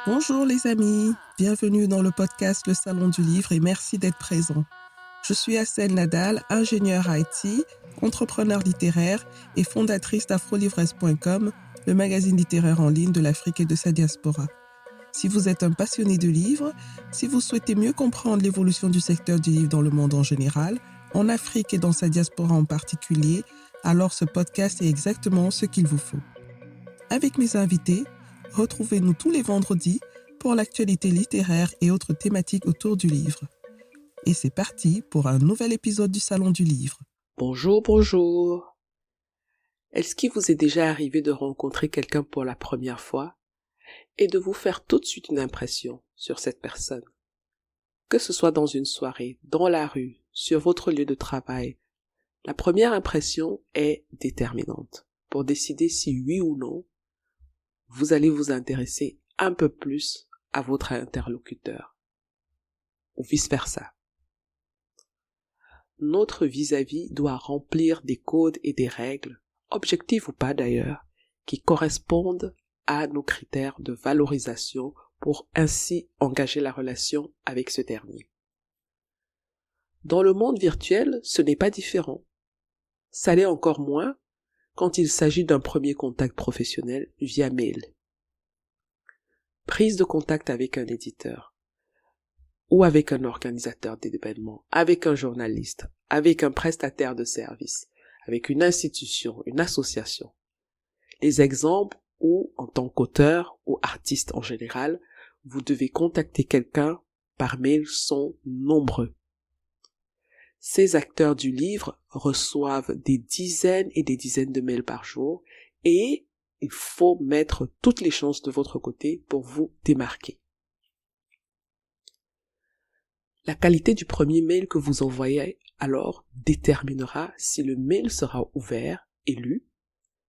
Bonjour les amis, bienvenue dans le podcast Le Salon du Livre et merci d'être présents. Je suis Assel Nadal, ingénieure IT, entrepreneur littéraire et fondatrice d'afrolivres.com, le magazine littéraire en ligne de l'Afrique et de sa diaspora. Si vous êtes un passionné de livres, si vous souhaitez mieux comprendre l'évolution du secteur du livre dans le monde en général, en Afrique et dans sa diaspora en particulier, alors ce podcast est exactement ce qu'il vous faut. Avec mes invités, retrouvez-nous tous les vendredis pour l'actualité littéraire et autres thématiques autour du livre. Et c'est parti pour un nouvel épisode du Salon du Livre. Bonjour, bonjour. Est-ce qu'il vous est déjà arrivé de rencontrer quelqu'un pour la première fois et de vous faire tout de suite une impression sur cette personne? Que ce soit dans une soirée, dans la rue, sur votre lieu de travail, la première impression est déterminante pour décider si oui ou non vous allez vous intéresser un peu plus à votre interlocuteur ou vice-versa. Notre vis-à-vis doit remplir des codes et des règles, objectifs ou pas d'ailleurs, qui correspondent à nos critères de valorisation pour ainsi engager la relation avec ce dernier. Dans le monde virtuel, ce n'est pas différent. Ça l'est encore moins quand il s'agit d'un premier contact professionnel via mail. Prise de contact avec un éditeur ou avec un organisateur d'événements, avec un journaliste, avec un prestataire de services, avec une institution, une association. Les exemples où, en tant qu'auteur ou artiste en général, vous devez contacter quelqu'un par mail sont nombreux. Ces acteurs du livre reçoivent des dizaines et des dizaines de mails par jour et il faut mettre toutes les chances de votre côté pour vous démarquer. La qualité du premier mail que vous envoyez alors déterminera si le mail sera ouvert et lu,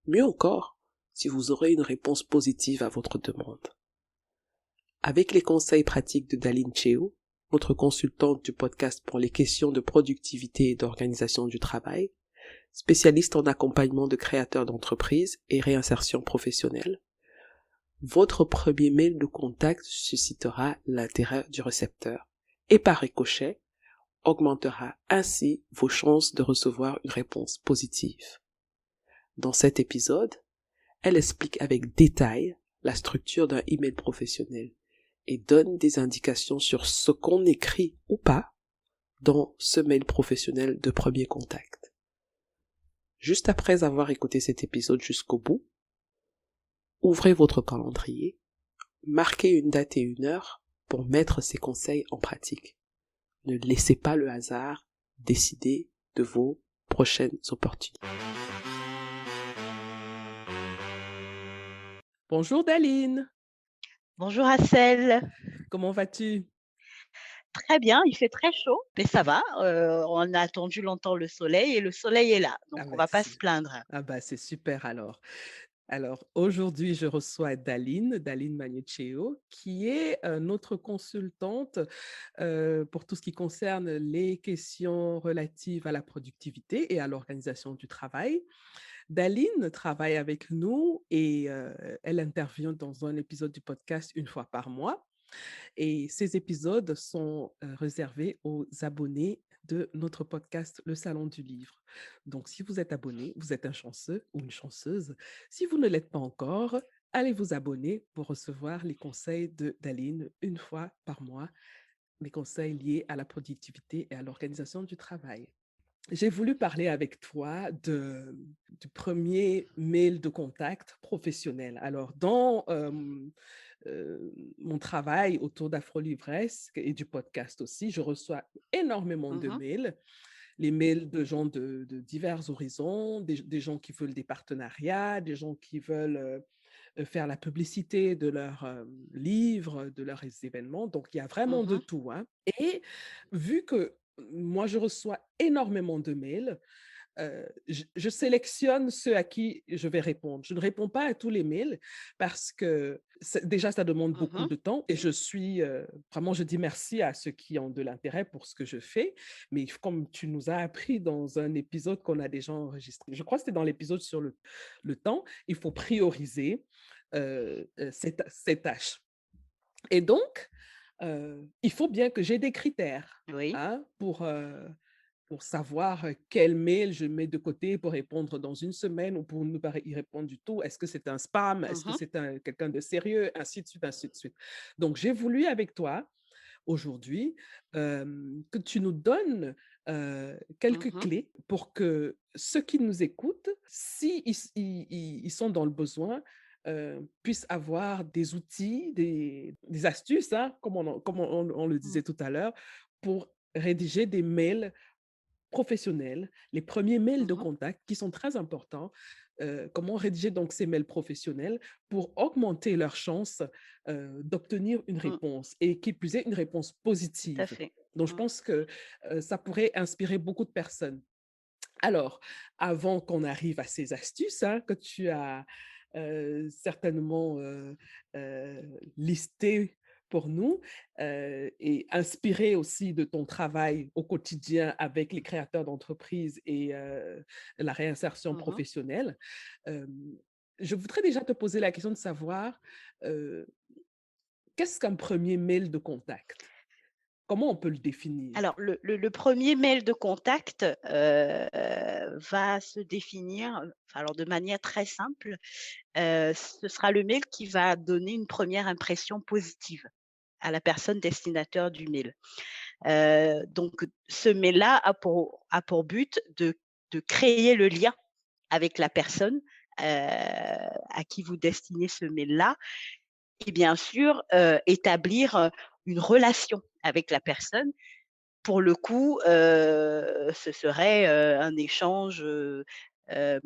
mieux encore, si vous aurez une réponse positive à votre demande. Avec les conseils pratiques de Daline Cheo, votre consultante du podcast pour les questions de productivité et d'organisation du travail, spécialiste en accompagnement de créateurs d'entreprises et réinsertion professionnelle, votre premier mail de contact suscitera l'intérêt du récepteur et par ricochet, augmentera ainsi vos chances de recevoir une réponse positive. Dans cet épisode, elle explique avec détail la structure d'un email professionnel et donne des indications sur ce qu'on écrit ou pas dans ce mail professionnel de premier contact. Juste après avoir écouté cet épisode jusqu'au bout, ouvrez votre calendrier, marquez une date et une heure pour mettre ces conseils en pratique. Ne laissez pas le hasard décider de vos prochaines opportunités. Bonjour Daline. Bonjour Assel. Comment vas-tu? Très bien, il fait très chaud, mais ça va. On a attendu longtemps le soleil et le soleil est là, donc Ah on bah, va pas c'est, se plaindre. c'est super alors. Alors, aujourd'hui, je reçois Daline Magnuccio, qui est notre consultante pour tout ce qui concerne les questions relatives à la productivité et à l'organisation du travail. Daline travaille avec nous et elle intervient dans un épisode du podcast une fois par mois. Et ces épisodes sont réservés aux abonnés de notre podcast Le Salon du Livre. Donc, si vous êtes abonné, vous êtes un chanceux ou une chanceuse. Si vous ne l'êtes pas encore, allez vous abonner pour recevoir les conseils d'Aline une fois par mois, les conseils liés à la productivité et à l'organisation du travail. J'ai voulu parler avec toi du premier mail de contact professionnel. Alors, dans mon travail autour d'Afrolivresque et du podcast aussi, je reçois énormément de Mhm, mails. Les mails de gens de divers horizons, des gens qui veulent des partenariats, des gens qui veulent faire la publicité de leurs livres, de leurs événements. Donc, il y a vraiment de mhm. tout, hein. Et vu que moi, je reçois énormément de mails, je sélectionne ceux à qui je vais répondre. Je ne réponds pas à tous les mails parce que déjà, ça demande beaucoup Mhm. de temps et je suis vraiment, je dis merci à ceux qui ont de l'intérêt pour ce que je fais. Mais comme tu nous as appris dans un épisode qu'on a déjà enregistré, je crois que c'était dans l'épisode sur le temps, il faut prioriser ces tâches. Et donc, il faut bien que j'ai des critères, Oui. hein, pour savoir, quel mail je mets de côté pour répondre dans une semaine ou pour ne pas y répondre du tout. Est-ce que c'est un spam? Est-ce que Mmh. c'est un quelqu'un de sérieux? Ainsi de suite, ainsi de suite. Donc j'ai voulu avec toi aujourd'hui, que tu nous donnes, quelques Mmh. clés pour que ceux qui nous écoutent, si ils sont dans le besoin, puissent avoir des outils, des astuces, hein, comme on le Mmh. disait tout à l'heure, pour rédiger des mails professionnels, les premiers mails de Mmh. contact qui sont très importants. Comment rédiger donc ces mails professionnels pour augmenter leurs chances, d'obtenir une Mmh. réponse et qui plus est une réponse Tout à positive. fait. Donc je Mmh. pense que, ça pourrait inspirer beaucoup de personnes. Alors, avant qu'on arrive à ces astuces, hein, que tu as, certainement, listées pour nous, et inspirées aussi de ton travail au quotidien avec les créateurs d'entreprises et la réinsertion Mmh. professionnelle, hem, je voudrais déjà te poser la question de savoir, heu, qu'est-ce qu'un premier mail de contact? Comment on peut le définir? Alors le 1er mail de contact, va se définir, enfin alors de manière très simple, ce sera le mail qui va donner une première impression positive à la personne destinataire du mail. Donc ce mail-là a pour but de créer le lien avec la personne, à qui vous destinez ce mail-là et bien sûr, établir, une relation avec la personne. Pour le coup, ce serait, un échange, hem,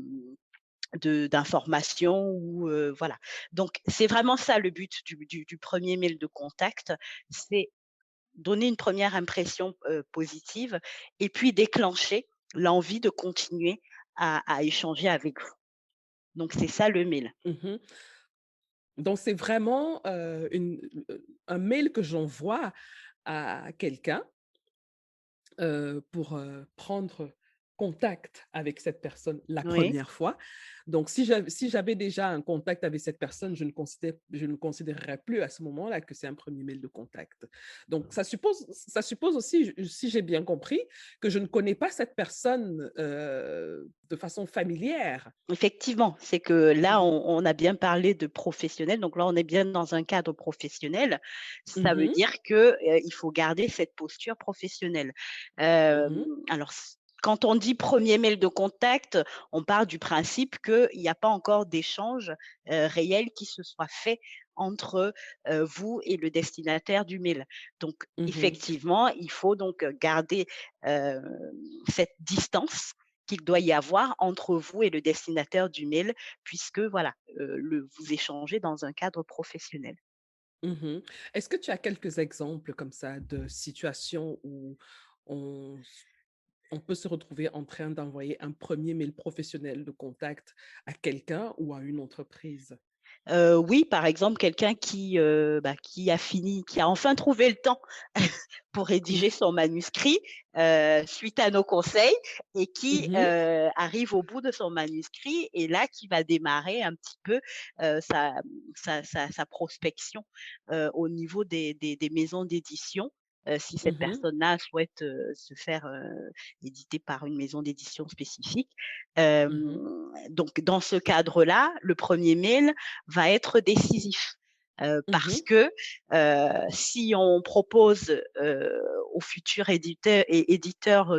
d'informations ou, voilà. Donc c'est vraiment ça le but du 1er mail de contact, c'est donner une première impression, positive et puis déclencher l'envie de continuer à échanger avec vous. Donc c'est ça le mail. Mmh. Donc c'est vraiment, un mail que j'envoie à quelqu'un, pour, prendre contact avec cette personne la Oui. première fois. Donc si j'avais déjà un contact avec cette personne, je ne considérerais plus à ce moment-là que c'est un premier mail de contact. Donc ça suppose aussi, si j'ai bien compris, que je ne connais pas cette personne, de façon familière. Effectivement, c'est que là, Mmh. on a bien parlé de professionnel, donc là, on est bien dans un cadre professionnel. Ça veut Mmh. dire que, il faut garder cette posture professionnelle. Mmh. Alors quand on dit premier mail de contact, on part du principe qu'il n'y a pas encore d'échange, réel qui se soit fait entre, vous et le destinataire du mail. Donc Mmh. effectivement, il faut donc, garder, heu, cette distance qu'il doit y avoir entre vous et le destinataire du mail puisque voilà, vous échangez dans un cadre professionnel. Mmh. Est-ce que tu as quelques exemples comme ça de situations où on s on peut se retrouver en train d'envoyer un premier mail professionnel de contact à quelqu'un ou à une entreprise? Oui, par exemple, quelqu'un qui a enfin trouvé le temps pour rédiger son manuscrit, suite à nos conseils et qui, Mmh. arrive au bout de son manuscrit et là qui va démarrer un petit peu, sa prospection, au niveau des maisons d'édition, si cette Mmh. personne-là souhaite, se faire, éditer par une maison d'édition spécifique. Mmh. Donc dans ce cadre-là, le premier mail va être décisif, parce Mmh. que, si on propose, au futur éditeur,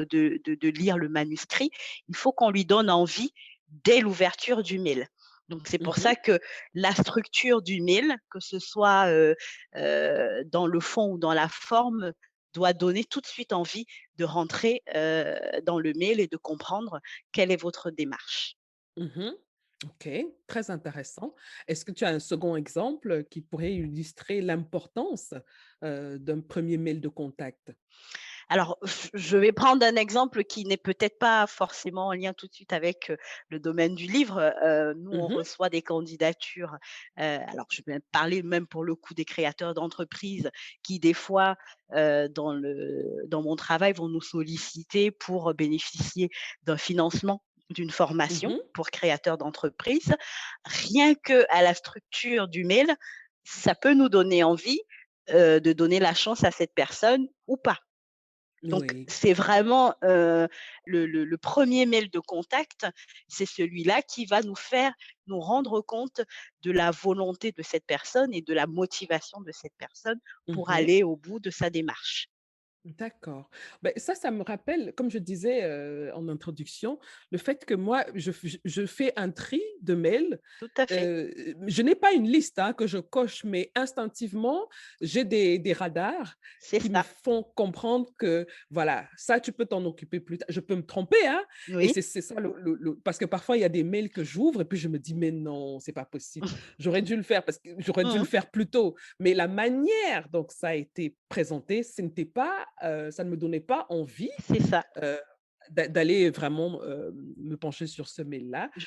de lire le manuscrit, il faut qu'on lui donne envie dès l'ouverture du mail. Donc c'est pour Mmh. ça que la structure du mail, que ce soit, dans le fond ou dans la forme, doit donner tout de suite envie de rentrer, dans le mail et de comprendre quelle est votre démarche. Mmh. OK, très intéressant. Est-ce que tu as un second exemple qui pourrait illustrer l'importance, d'un premier mail de contact? Alors, je vais prendre un exemple qui n'est peut-être pas forcément en lien tout de suite avec, le domaine du livre. Nous, on Mmh. reçoit des candidatures, alors je vais parler même pour le coup des créateurs d'entreprises qui des fois, dans mon travail, vont nous solliciter pour bénéficier d'un financement d'une formation Mmh. pour créateurs d'entreprises. Rien que à la structure du mail, ça peut nous donner envie de donner la chance à cette personne ou pas. Donc Oui. c'est vraiment, le 1er mail de contact, c'est celui-là qui va nous rendre compte de la volonté de cette personne et de la motivation de cette personne pour Mmh. aller au bout de sa démarche. D'accord. Ben ça me rappelle, comme je disais, en introduction, le fait que moi, je fais un tri de mails. Tout à fait, Je n'ai pas une liste, hein, que je coche, mais instinctivement, j'ai des radars c'est qui me ça. font comprendre que, voilà, ça, tu peux t'en occuper plus tard. Je peux me tromper, hein, et Oui, c'est ça le parce que parfois, il y a des mails que j'ouvre et puis je me dis: «Mais non, c'est pas possible. J'aurais dû le faire parce que j'aurais dû le mmh, faire plus tôt». Mais la manière dont ça a été présenté, ce n'était pas, ça ne me donnait pas envie, c'est ça. heu, d'aller vraiment, me pencher sur ce mail-là, J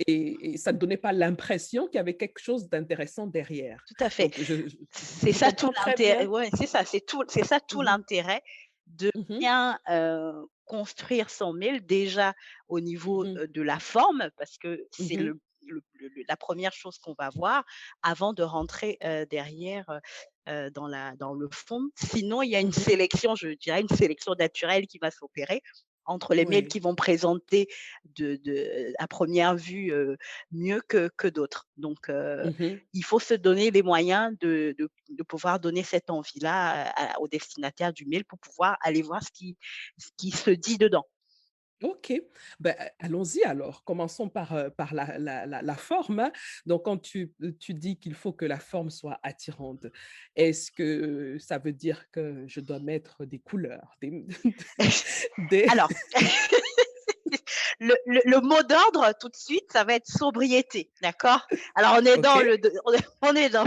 et ça ne donnait pas l'impression qu'il y avait quelque chose d'intéressant derrière. Tout à fait. Donc je je C'est je ça tout comprends très l'intérêt, bien. ouais, c'est ça tout Mmh mh. l'intérêt de Mmh. bien, construire son mail déjà au niveau, Mmh. de la forme parce que c'est Mmh. la première chose qu'on va voir avant de rentrer, derrière, dans le fond. Sinon, il y a une Mmh. sélection, je dirais une sélection naturelle qui va s'opérer entre les mails Oui. qui vont présenter à première vue, mieux que d'autres. Donc Mmh. il faut se donner les moyens de pouvoir donner cette envie-là au destinataire du mail pour pouvoir aller voir ce qui se dit dedans. OK. Ben, allons-y alors. Commençons par la forme, hein. Donc quand tu dis qu'il faut que la forme soit attirante, est-ce que ça veut dire que je dois mettre des couleurs, des Alors, le mot d'ordre tout de suite, ça va être sobriété, d'accord? Alors on est dans OK. le de on est dans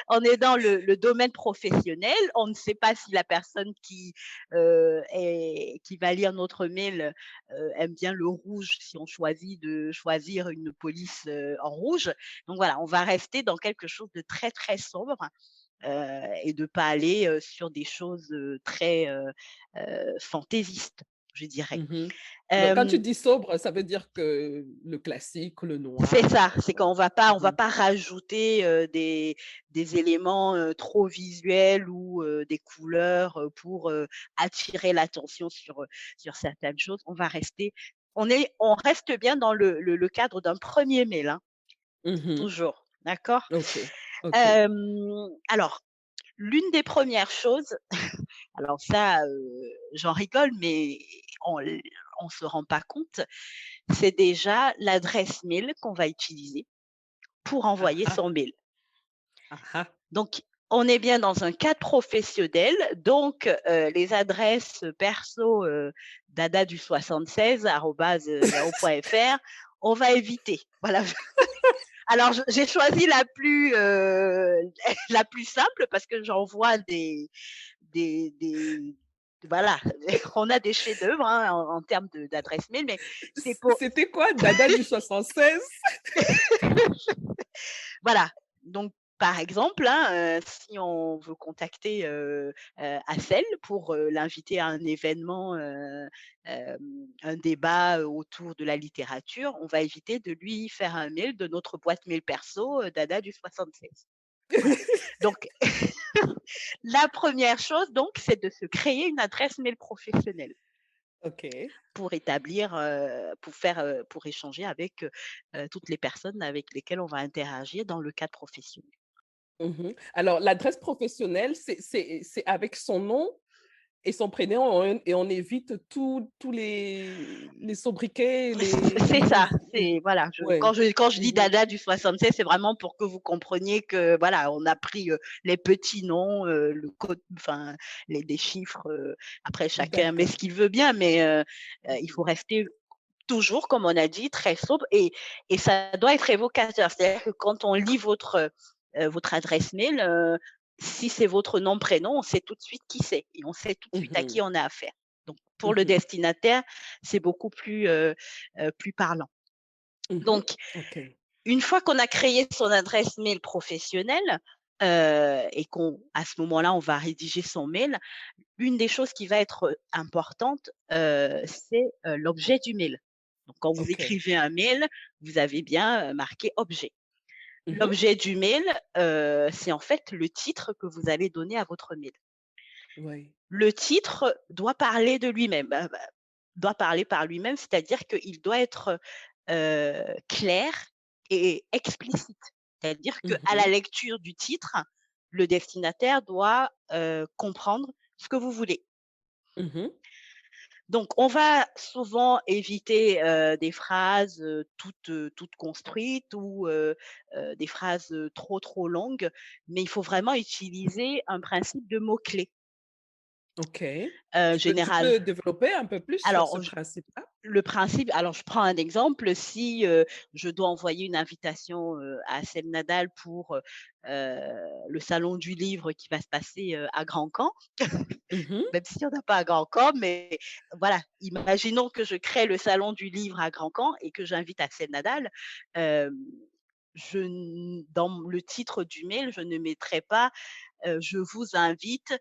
on est dans le domaine professionnel. On ne sait pas si la personne qui va lire notre mail, aime bien le rouge, si on choisit de choisir une police, en rouge. Donc voilà, on va rester dans quelque chose de très, très sobre, et de pas aller, sur des choses, très, fantaisistes, je dirais. Mmh. Donc quand tu Hem dis sobre, ça veut dire que le classique, le C'est noir, ça, c'est qu'on va mmh. pas rajouter, des éléments, trop visuels ou, des couleurs, pour, attirer l'attention sur certaines choses. On reste bien dans le cadre d'un premier mail, hein, Mmh. toujours, d'accord? OK, OK. Hem, alors, l'une des premières choses, alors ça, j'en rigole, mais on l on se rend pas compte, c'est déjà l'adresse mail qu'on va utiliser pour Ah envoyer ah, son mail. ah ah. Donc, on est bien dans un cadre professionnel, donc les adresses perso, dada du 76 @yahoo.fr, on va éviter. Voilà. Alors j'ai choisi la plus simple parce que j'envoie des voilà, on a des chefs-d'œuvre, hein, en termes d'adresse mail, mais c'est pour C'était quoi Dada du 76? voilà, donc par exemple, hein, si on veut contacter, Assel pour, l'inviter à un événement, un débat, autour de la littérature, on va éviter de lui faire un mail de notre boîte mail perso, dada du 76. Voilà, donc la première chose donc, c'est de se créer une adresse mail professionnelle OK. pour établir, pour échanger avec, toutes les personnes avec lesquelles on va interagir dans le cadre professionnel. Mmh. Alors l'adresse professionnelle, c'est avec son nom et son prénom, et on évite tous les sobriquets, C'est ça, les c'est voilà, ouais. quand je dis Mmh. dada du 76, c'est vraiment pour que vous compreniez que voilà, on a pris, les petits noms, le code enfin les chiffres, après chacun met D'accord. ce qu'il veut bien, mais il faut rester toujours, comme on a dit, très sobre et ça doit être évocateur. C'est-à-dire que quand on lit votre adresse mail, si c'est votre nom, prénom, on sait tout de suite qui c'est et on sait tout de suite à Mmh. qui on a affaire. Donc pour le Mmh. destinataire, c'est beaucoup plus parlant. Mmh. Donc OK. une fois qu'on a créé son adresse mail professionnelle, et qu'à ce moment-là, on va rédiger son mail, une des choses qui va être importante, c'est, l'objet du mail. Donc quand vous OK. écrivez un mail, vous avez bien, marqué objet. Mmh. L'objet du mail, c'est en fait le titre que vous allez donner à votre mail. Oui. Le titre doit parler de lui-même, doit parler par lui-même, c'est-à-dire qu'il doit être, clair et explicite. C'est-à-dire qu'à la Mmh. lecture du titre, le destinataire doit, comprendre ce que vous voulez. Mmh. Donc on va souvent éviter, des phrases, toutes construites ou, des phrases, trop longues, mais il faut vraiment utiliser un principe de mots-clés, OK. Tu général. peux développer un peu plus sur ce Alors principe-là? le principe, alors je prends un exemple, si, je dois envoyer une invitation, à Assel Nadal pour, le salon du livre qui va se passer, à Grand-Camp, Mmh. même s'il y en a pas à Grand-Camp, mais voilà, imaginons que je crée le salon du livre à Grand-Camp et que j'invite Assel Nadal, hem, je n dans le titre du mail, je ne mettrai pas, «Je vous invite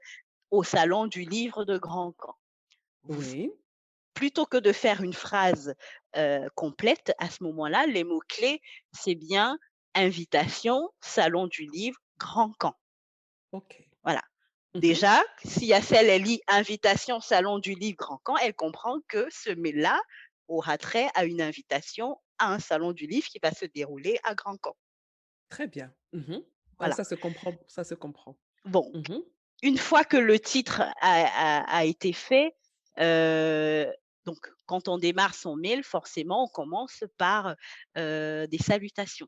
au salon du livre de Grand-Camp». Oui. Plutôt que de faire une phrase, complète, à ce moment-là, les mots-clés, c'est bien invitation, salon du livre, grand camp. OK. Voilà. Mmh. Déjà, si Yassel, elle lit invitation, salon du livre, grand camp, elle comprend que ce mail-là aura trait à une invitation à un salon du livre qui va se dérouler à grand camp. Très bien. Mmh. Ouais, Voilà. ça se comprend. Bon, Mmh. une fois que le titre a été fait, donc quand on démarre son mail, forcément, on commence par, des salutations.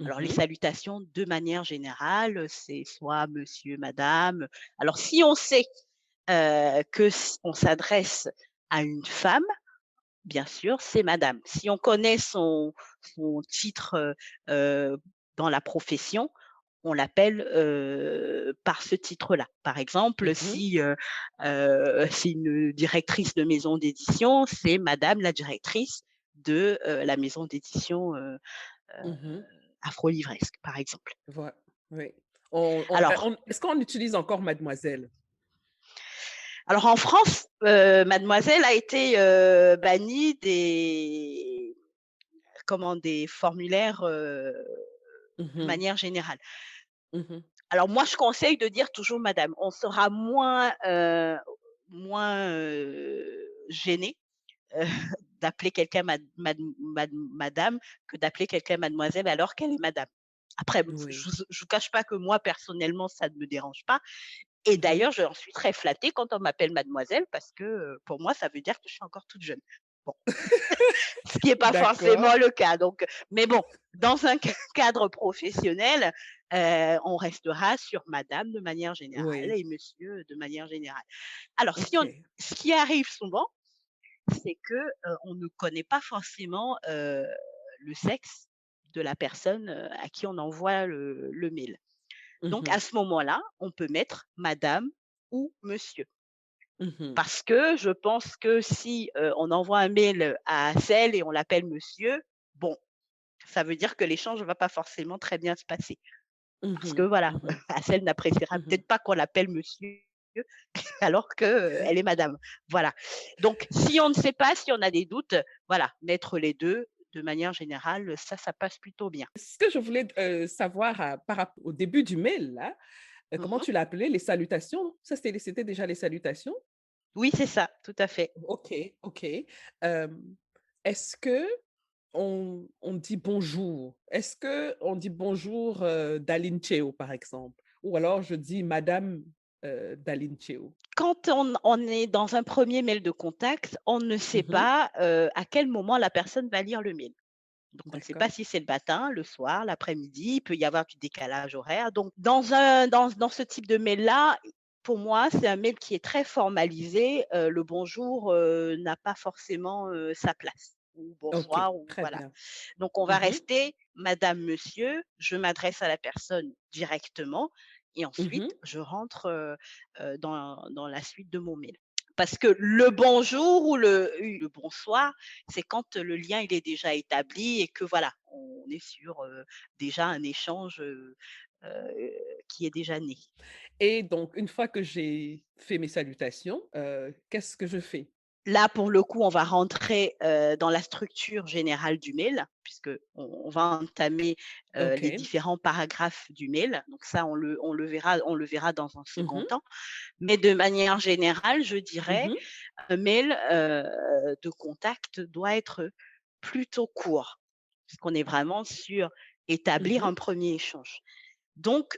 Alors les Mmh. salutations, de manière générale, c'est soit monsieur, madame. Alors si on sait, que s on s'adresse à une femme, bien sûr, c'est madame. Si on connaît son titre, dans la profession, on l'appelle, par ce titre-là. Par exemple, Mmh. si, c'est une directrice de maison d'édition, c'est madame la directrice de, la maison d'édition, Mmh. Afro-Livresque, par exemple. Voi oui. Alors Est-ce qu'on utilise encore mademoiselle? alors en France, mademoiselle a été, bannie des formulaires, de Mmh. manière générale. Mmh. Alors moi, je conseille de dire toujours madame. On sera moins, gêné, heu, d'appeler quelqu'un madame que d'appeler quelqu'un mademoiselle alors qu'elle est madame. Après, Oui. je vous cache pas que moi, personnellement, ça ne me dérange pas et Mmh. d'ailleurs, j'en suis très flattée quand on m'appelle mademoiselle parce que, pour moi, ça veut dire que je suis encore toute jeune. Bon. Ce qui est pas D'accord. forcément le cas donc mais bon, dans un cadre professionnel, on restera sur madame de manière générale Oui. et monsieur de manière générale. Alors OK. ce qui arrive souvent, c'est que, on ne connaît pas forcément, le sexe de la personne, à qui on envoie le mail. Donc à Mmh. ce moment-là, on peut mettre madame ou monsieur. Mmh. Parce que je pense que si, on envoie un mail à Cell et on l'appelle monsieur, bon, ça veut dire que l'échange va pas forcément très bien se passer. Parce que Mmh. voilà, Mmh. Assel n'appréciera Mmh. peut-être pas qu'on l'appelle monsieur alors que, elle est madame. Voilà. Donc si on ne sait pas, si on a des doutes, voilà, mettre les 2 de manière générale, ça passe plutôt bien. Ce que je voulais, savoir par rapport au début du mail là, Mmh comment mh. tu l'as appelé? Les salutations? Ça, c'était déjà les salutations? Oui, c'est ça, tout à fait. OK, OK. Est-ce que on dit bonjour? Est-ce que on dit bonjour, Daline Cheo, par exemple? Ou alors je dis madame, Daline Cheo? Quand on est dans un premier mail de contact, on ne sait Mmh. pas, à quel moment la personne va lire le mail. Donc on ne sait pas D'accord. si c'est le matin, le soir, l'après-midi, il peut y avoir du décalage horaire. Donc dans ce type de mail-là, pour moi, c'est un mail qui est très formalisé, le bonjour, n'a pas forcément, sa place ou OK, bonsoir ou très voilà. bien. Donc on va Mmh mh. rester madame, monsieur, je m'adresse à la personne directement et Mmh. ensuite je rentre, dans la suite de mon mail. Parce que le bonjour ou le bonsoir, c'est quand le lien il est déjà établi et que voilà, on est sur, déjà un échange, heu, qui est déjà né. Et donc une fois que j'ai fait mes salutations, qu'est-ce que je fais? Là, pour le coup, on va rentrer, dans la structure générale du mail, puisqu'on va entamer, les OK. différents paragraphes du mail. Donc ça, on le verra dans un second Mmh. temps. Mais de manière générale, je dirais, Mmh. un mail, de contact doit être plutôt court, puisqu'on est vraiment sur établir Mmh. un premier échange. Donc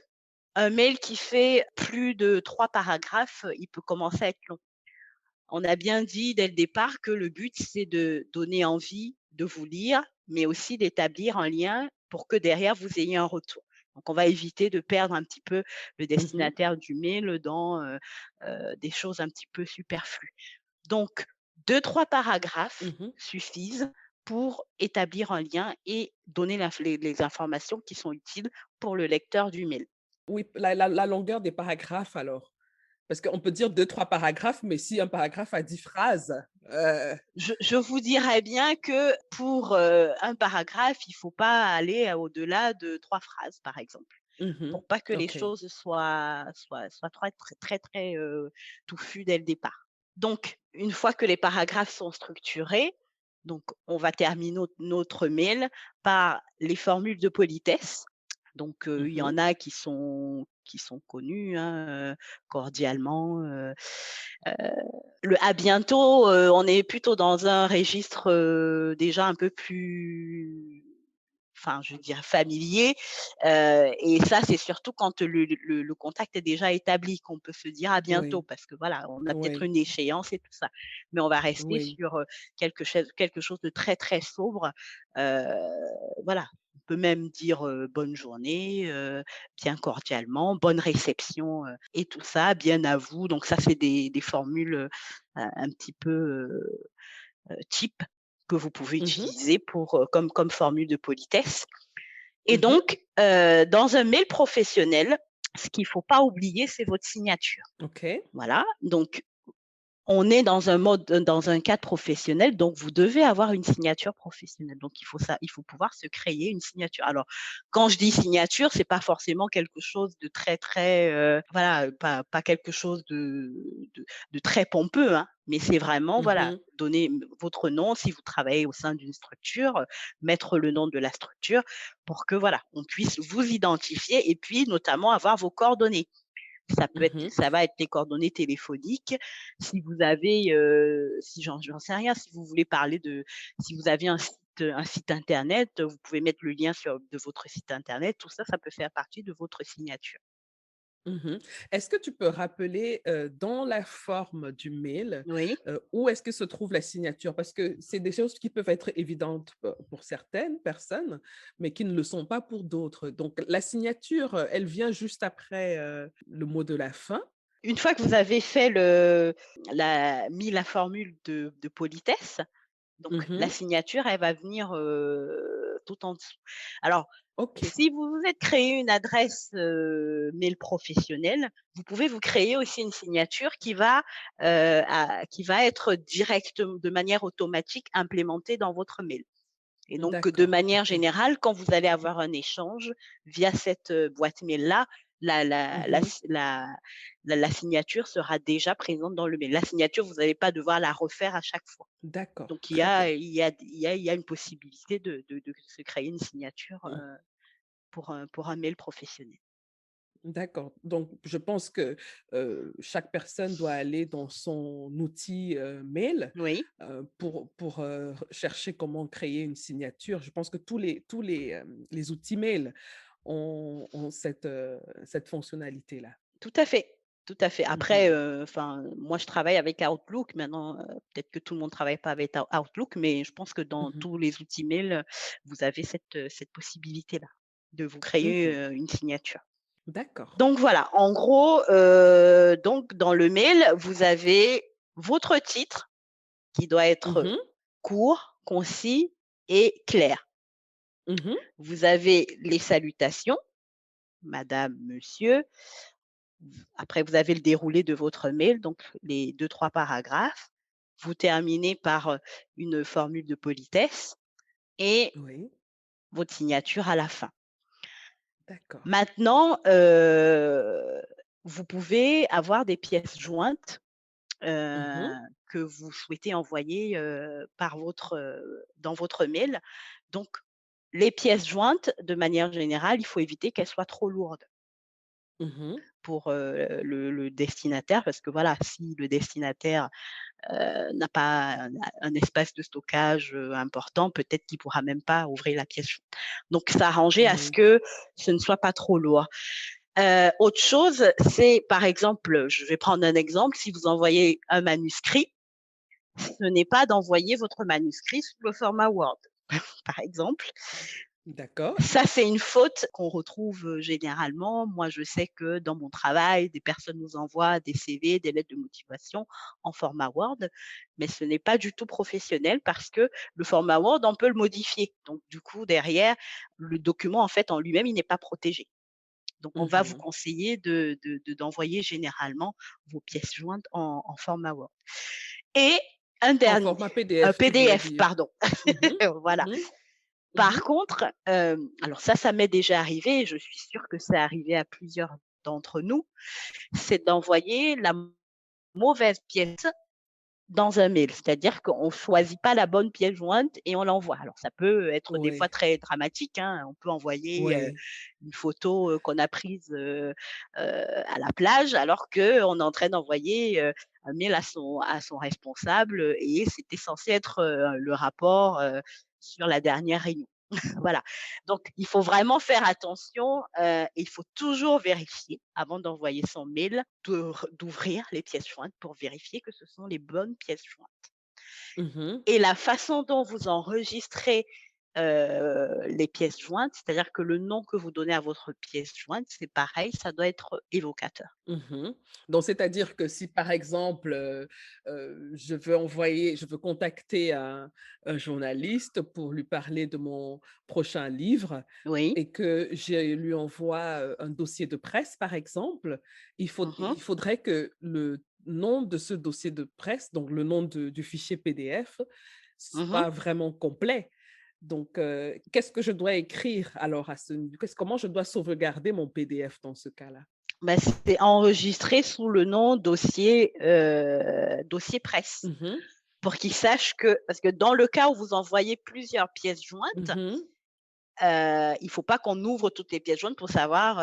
un mail qui fait plus de 3 paragraphes, il peut commencer à être long. On a bien dit dès le départ que le but, c'est de donner envie de vous lire, mais aussi d'établir un lien pour que derrière vous ayez un retour. Donc on va éviter de perdre un petit peu le Mmh. destinataire du mail dans, des choses un petit peu superflues. Donc 2-3 paragraphes Mmh. suffisent pour établir un lien et donner les informations qui sont utiles pour le lecteur du mail. Oui, la longueur des paragraphes alors? Parce qu'on peut dire 2 3 paragraphes, mais si un paragraphe a 10 phrases, Je vous dirais bien que pour, un paragraphe, il faut pas aller au-delà de 3 phrases, par exemple, mmh, pour pas que les OK. choses soient très, touffues dès le départ. Donc une fois que les paragraphes sont structurés, donc on va terminer notre mail par les formules de politesse. Donc il y Mmh. en a qui sont connues, hein, cordialement, heu, le «à bientôt», on est plutôt dans un registre, déjà un peu plus, enfin, je veux dire familier, et ça, c'est surtout quand le contact est déjà établi qu'on peut se dire «à bientôt» Oui, parce que voilà, on a peut-être oui, une échéance et tout ça. Mais on va rester oui. sur, quelque chose de très, très sobre, heu, voilà. On peut même dire, «bonne journée», bien cordialement, «bonne réception», et tout ça, «bien à vous». Donc ça, c'est des formules, un petit peu, type que vous pouvez Mmh. utiliser pour, comme formule de politesse. Et Mmh. donc, dans un mail professionnel, ce qu'il faut pas oublier, c'est votre signature. OK. Voilà, donc on est dans un cadre professionnel, donc vous devez avoir une signature professionnelle. Donc il faut pouvoir se créer une signature. Alors, quand je dis signature, c'est pas forcément quelque chose de très, très, voilà, pas quelque chose de de très pompeux, hein, mais c'est vraiment, voilà, Mmh. donner votre nom si vous travaillez au sein d'une structure, mettre le nom de la structure pour que, voilà, on puisse vous identifier et puis notamment avoir vos coordonnées. Mmh. Ça va être les coordonnées téléphoniques. Si vous avez, si j'en sais rien, si vous voulez parler de si vous avez un site internet, vous pouvez mettre le lien de votre site internet. Tout ça, ça peut faire partie de votre signature. Mmh. Est-ce que tu peux rappeler, dans la forme du mail, Oui. où est-ce que se trouve la signature? Parce que c'est des choses qui peuvent être évidentes p pour certaines personnes, mais qui ne le sont pas pour d'autres. Donc la signature, elle vient juste après, le mot de la fin? Une fois que vous avez fait mis la formule de politesse, donc la Mmh. signature, elle va venir, tout en dessous. Alors, OK, si vous vous êtes créé une adresse, mail professionnelle, vous pouvez vous créer aussi une signature qui va être de manière automatique implémentée dans votre mail. Et donc, de d'accord, manière OK. générale, quand vous allez avoir un échange via cette, boîte mail-là, la la la Mmh. s la la signature sera déjà présente dans le mail. La signature, vous n'allez pas devoir la refaire à chaque fois. D'accord, Donc très bien. il y a une possibilité de se créer une signature, Mmh. pour un mail professionnel. D'accord. Donc je pense que, chaque personne doit aller dans son outil, mail, Oui, pour, chercher comment créer une signature. Je pense que les outils mail ont cette fonctionnalité-là. tout à fait, tout à fait. Après, Mmh. enfin, moi je travaille avec Outlook maintenant, peut-être que tout le monde travaille pas avec Outlook, mais je pense que dans Mmh. tous les outils mail, vous avez cette possibilité-là, de vous créer, Mmh. une signature. D'accord. Donc voilà, en gros, donc dans le mail, vous avez votre titre qui doit être Mmh. court, concis et clair. Mmh. Vous avez les salutations, madame, monsieur. Après, vous avez le déroulé de votre mail, donc les 2-3 paragraphes. Vous terminez par, une formule de politesse et Oui, votre signature à la fin. d'accord. Maintenant, vous pouvez avoir des pièces jointes heu, Mmh. que vous souhaitez envoyer, dans votre mail. Donc les pièces jointes, de manière générale, il faut éviter qu'elles soient trop lourdes Mmh. pour, le destinataire parce que voilà, si le destinataire, n'a pas un espace de stockage, important, peut-être qu'il pourra même pas ouvrir la pièce jointe. Donc s'arranger à ce Oui. que ce ne soit pas trop lourd. Autre chose, c'est par exemple, je vais prendre un exemple, si vous envoyez un manuscrit, ce n'est pas d'envoyer votre manuscrit sous le format Word, par exemple. D'accord. Ça, c'est une faute qu'on retrouve, généralement. Moi, je sais que dans mon travail, des personnes nous envoient des CV, des lettres de motivation en format Word, mais ce n'est pas du tout professionnel parce que le format Word, on peut le modifier. Donc du coup, derrière, le document, en fait, en lui-même, il n'est pas protégé. Donc on va vous Mmh. conseiller d'envoyer généralement vos pièces jointes en format Word. Et un En dernier format un PDF, tu voulais PDF, dire? pardon. Mmh. Voilà. Mmh. Mmh. Par contre, alors ça m'est déjà arrivé et je suis sûre que c'est arrivé à plusieurs d'entre nous, c'est d'envoyer la mauvaise pièce dans un mail. C'est-à-dire qu'on choisit pas la bonne pièce jointe et on l'envoie. Alors ça peut être des fois Oui, très dramatique, hein. On peut envoyer, oui. une photo, qu'on a prise, à la plage alors qu'on est en train d'envoyer, un mail à son responsable, et c'était censé être, le rapport, sur la dernière réunion. Voilà. Donc il faut vraiment faire attention, il faut toujours vérifier avant d'envoyer son mail, d'ouvrir les pièces jointes pour vérifier que ce sont les bonnes pièces jointes. Mmh. Et la façon dont vous enregistrez, les pièces jointes, c'est-à-dire que le nom que vous donnez à votre pièce jointe, c'est pareil, ça doit être évocateur. Mmh. Donc c'est-à-dire que si par exemple, je veux contacter un journaliste pour lui parler de mon prochain livre Oui. et que je lui envoie, un dossier de presse par exemple, Mmh. il faudrait que le nom de ce dossier de presse, donc le nom du fichier PDF Mmh. soit vraiment complet. Donc qu'est-ce que je dois écrire alors comment je dois sauvegarder mon PDF dans ce cas-là? Bah, c'est enregistré sous le nom dossier presse Mmh. pour qu'ils sachent que parce que dans le cas où vous envoyez plusieurs pièces jointes, Mmh. il faut pas qu'on ouvre toutes les pièces jointes pour savoir,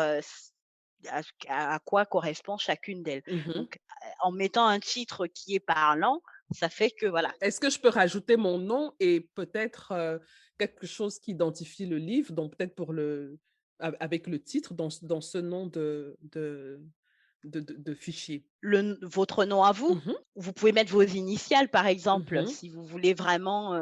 à quoi correspond chacune d'elles. Mmh. Donc, en mettant un titre qui est parlant, ça fait que voilà. Est-ce que je peux rajouter mon nom et peut-être, quelque chose qui identifie le livre, donc peut-être pour le avec le titre dans ce nom de fichier? Votre nom à vous, Mmh mh. vous pouvez mettre vos initiales, par exemple, Mmh. si vous voulez vraiment,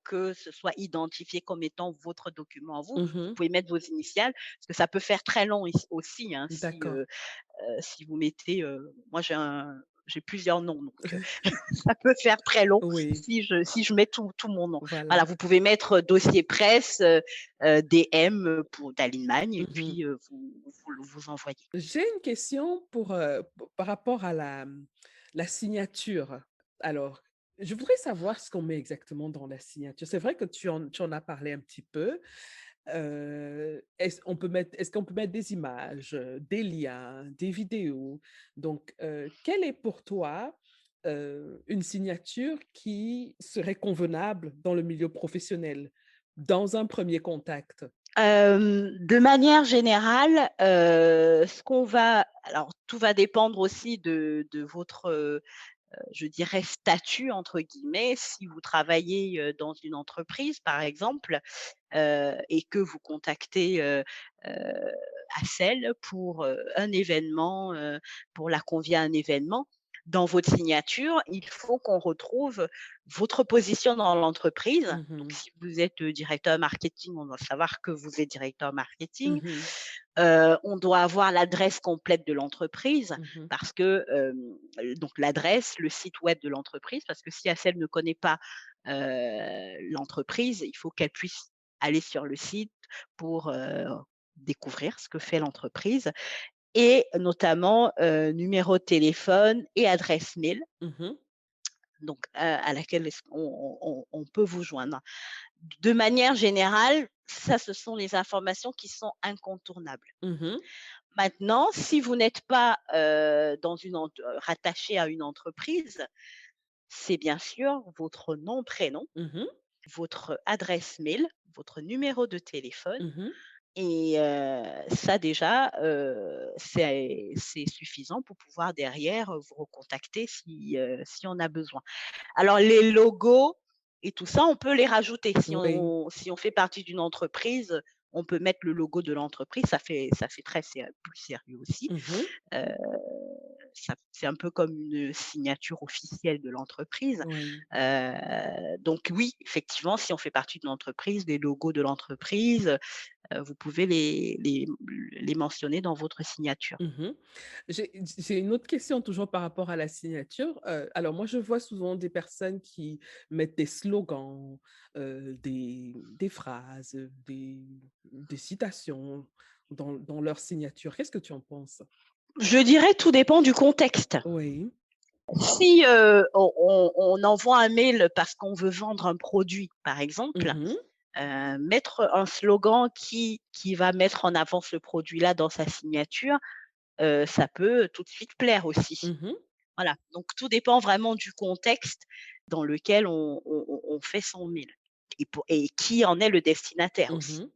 que ce soit identifié comme étant votre document à vous. Vous Mmh. pouvez mettre vos initiales, parce que ça peut faire très long aussi, hein, D'accord. si vous mettez, moi j'ai plusieurs noms, donc ça peut faire très long Oui, si je mets tout mon nom. Voilà, voilà. vous pouvez mettre, dossier presse, DM, pour d'Allemagne et Mmh. puis, vous envoyez. J'ai une question par rapport à la signature. Alors, je voudrais savoir ce qu'on met exactement dans la signature. C'est vrai que tu en as parlé un petit peu. Est-ce qu'on peut mettre des images, des liens, des vidéos? Donc, quelle est pour toi, une signature qui serait convenable dans le milieu professionnel, dans un premier contact? De manière générale, ce qu'on va alors tout va dépendre aussi de votre, je dirais «statut» entre guillemets. Si vous travaillez, dans une entreprise par exemple, et que vous contactez, Accel pour, un événement, pour la convier à un événement, dans votre signature, il faut qu'on retrouve votre position dans l'entreprise. Donc Mmh. si vous êtes, directeur marketing, on doit savoir que vous êtes directeur marketing. Mmh. On doit avoir l'adresse complète de l'entreprise Mmh. parce que, donc l'adresse, le site web de l'entreprise, parce que si Accel ne connaît pas, l'entreprise, il faut qu'elle puisse aller sur le site pour, découvrir ce que fait l'entreprise et notamment, numéro de téléphone et adresse mail, Mmh. donc à laquelle est-ce on peut vous joindre. de manière générale, ça, ce sont les informations qui sont incontournables. Mmh. Maintenant, si vous n'êtes pas, dans une rattaché à une entreprise, c'est bien sûr votre nom, prénom, Mmh. votre adresse mail, votre numéro de téléphone Mmh. et ça déjà, c'est suffisant pour pouvoir derrière, vous recontacter si on a besoin. Alors les logos et tout ça, on peut les rajouter. Oui. Si on fait partie d'une entreprise, on peut mettre le logo de l'entreprise, ça fait très plus sérieux aussi. Mmh. Heu, c'est un peu comme une signature officielle de l'entreprise. Oui. Donc oui, effectivement, si on fait partie d'une entreprise, les logos de l'entreprise, vous pouvez les mentionner dans votre signature. Mmh. J'ai une autre question toujours par rapport à la signature. Alors moi, je vois souvent des personnes qui mettent des slogans, des phrases, des citations dans leur signature. Qu'est-ce que tu en penses? Je dirais tout dépend du contexte. Oui. Si, on envoie un mail parce qu'on veut vendre un produit, par exemple, Mmh. mettre un slogan qui va mettre en avant ce produit-là dans sa signature, ça peut tout de suite plaire aussi. Mmh. Voilà, donc tout dépend vraiment du contexte dans lequel on fait son mail et qui en est le destinataire aussi. Mmh.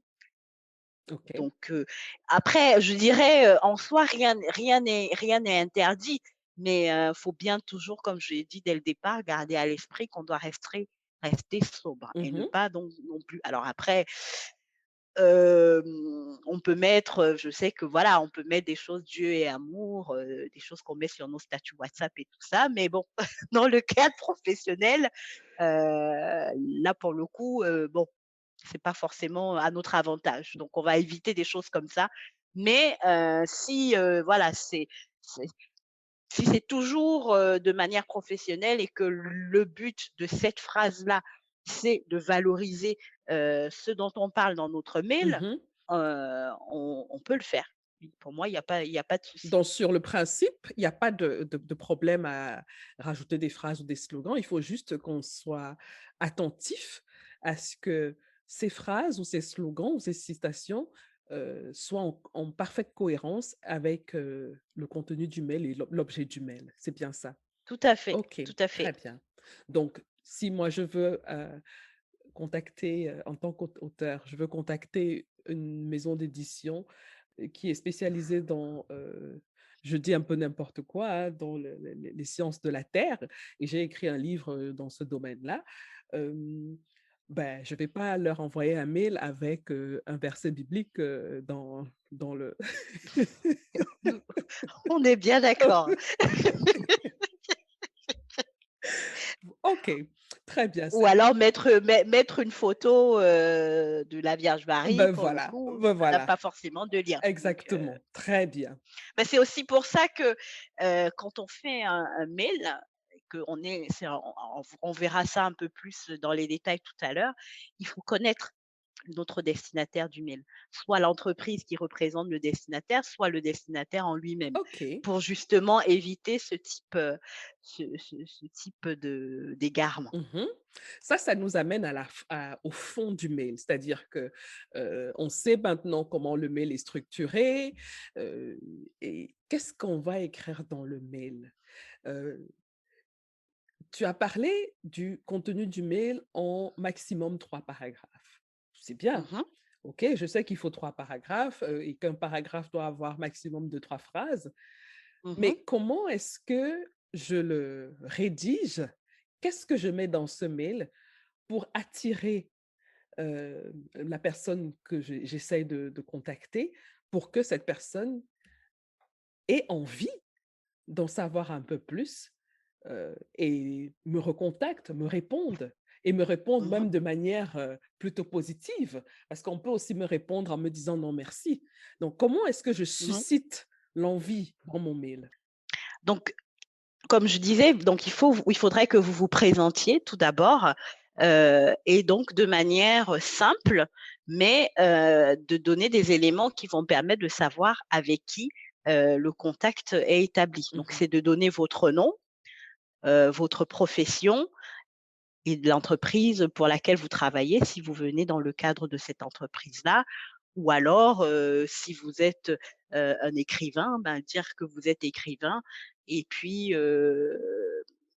OK. Donc après je dirais, en soi rien n'est interdit, mais faut bien toujours, comme je l'ai dit dès le départ, garder à l'esprit qu'on doit rester sobre et ne Mmh. pas donc non plus alors après, on peut mettre, je sais que voilà, on peut mettre des choses Dieu et amour, des choses qu'on met sur nos statuts WhatsApp et tout ça, mais bon, dans le cadre professionnel, là pour le coup, bon, c'est pas forcément à notre avantage. Donc on va éviter des choses comme ça. Mais si, voilà, c'est si c'est toujours, de manière professionnelle et que le but de cette phrase-là, c'est de valoriser, ce dont on parle dans notre mail, Mmh. on peut le faire. Oui, pour moi, il y a pas de souci. Donc sur le principe, il y a pas de problème à rajouter des phrases ou des slogans. Il faut juste qu'on soit attentif à ce que ces phrases ou ces slogans ou ces citations, soient en parfaite cohérence avec, le contenu du mail et l'objet du mail. C'est bien ça? Tout à fait, OK, tout à très fait. bien. Donc si moi je veux, contacter, en tant qu'auteur, je veux contacter une maison d'édition, qui est spécialisée dans, je dis un peu n'importe quoi, hein, dans les sciences de la terre et j'ai écrit un livre, dans ce domaine-là. Hem, ben, je vais pas leur envoyer un mail avec, un verset biblique, dans le On est bien d'accord. OK, très bien, Ou alors mettre une photo, de la Vierge Marie, pour le coup, ben ça n'a voilà, pas forciément de lien. Donc exactement, très bien. bah, c'est aussi pour ça que, quand on fait un mail, qu'on est c'est on verra ça un peu plus dans les détails tout à l'heure, il faut connaître notre destinataire du mail. Soit l'entreprise qui représente le destinataire, soit le destinataire en lui-même. OK. Pour justement éviter ce type d'égarement. Mmh. Ça nous amène à la f à au fond du mail. C'est-à-dire que, on sait maintenant comment le mail est structuré, heu et qu'est-ce qu'on va écrire dans le mail? Heu, Tu as parlé du contenu du mail en maximum 3 paragraphes. C'est bien. Mmh. OK, je sais qu'il faut 3 paragraphes, et qu'un paragraphe doit avoir maximum de 3 phrases. Mmh. Mais comment est-ce que je le rédige? Qu'est-ce que je mets dans ce mail pour attirer, la personne que j'essaie de contacter, pour que cette personne ait envie d'en savoir un peu plus, et me recontacte, me réponde et me réponde Mmh. même de manière, plutôt positive? Parce qu'on peut aussi me répondre en me disant: «Non merci». Donc comment est-ce que je Mmh. suscite l'envie dans mon mail? Donc comme je disais, donc il faudrait que vous vous présentiez tout d'abord, et donc de manière simple, mais de donner des éléments qui vont permettre de savoir avec qui, le contact est établi. Donc Mmh. c'est de donner votre nom, votre profession et de l'entreprise pour laquelle vous travaillez, si vous venez dans le cadre de cette entreprise-là. Ou alors, si vous êtes, un écrivain, ben, dire que vous êtes écrivain et puis,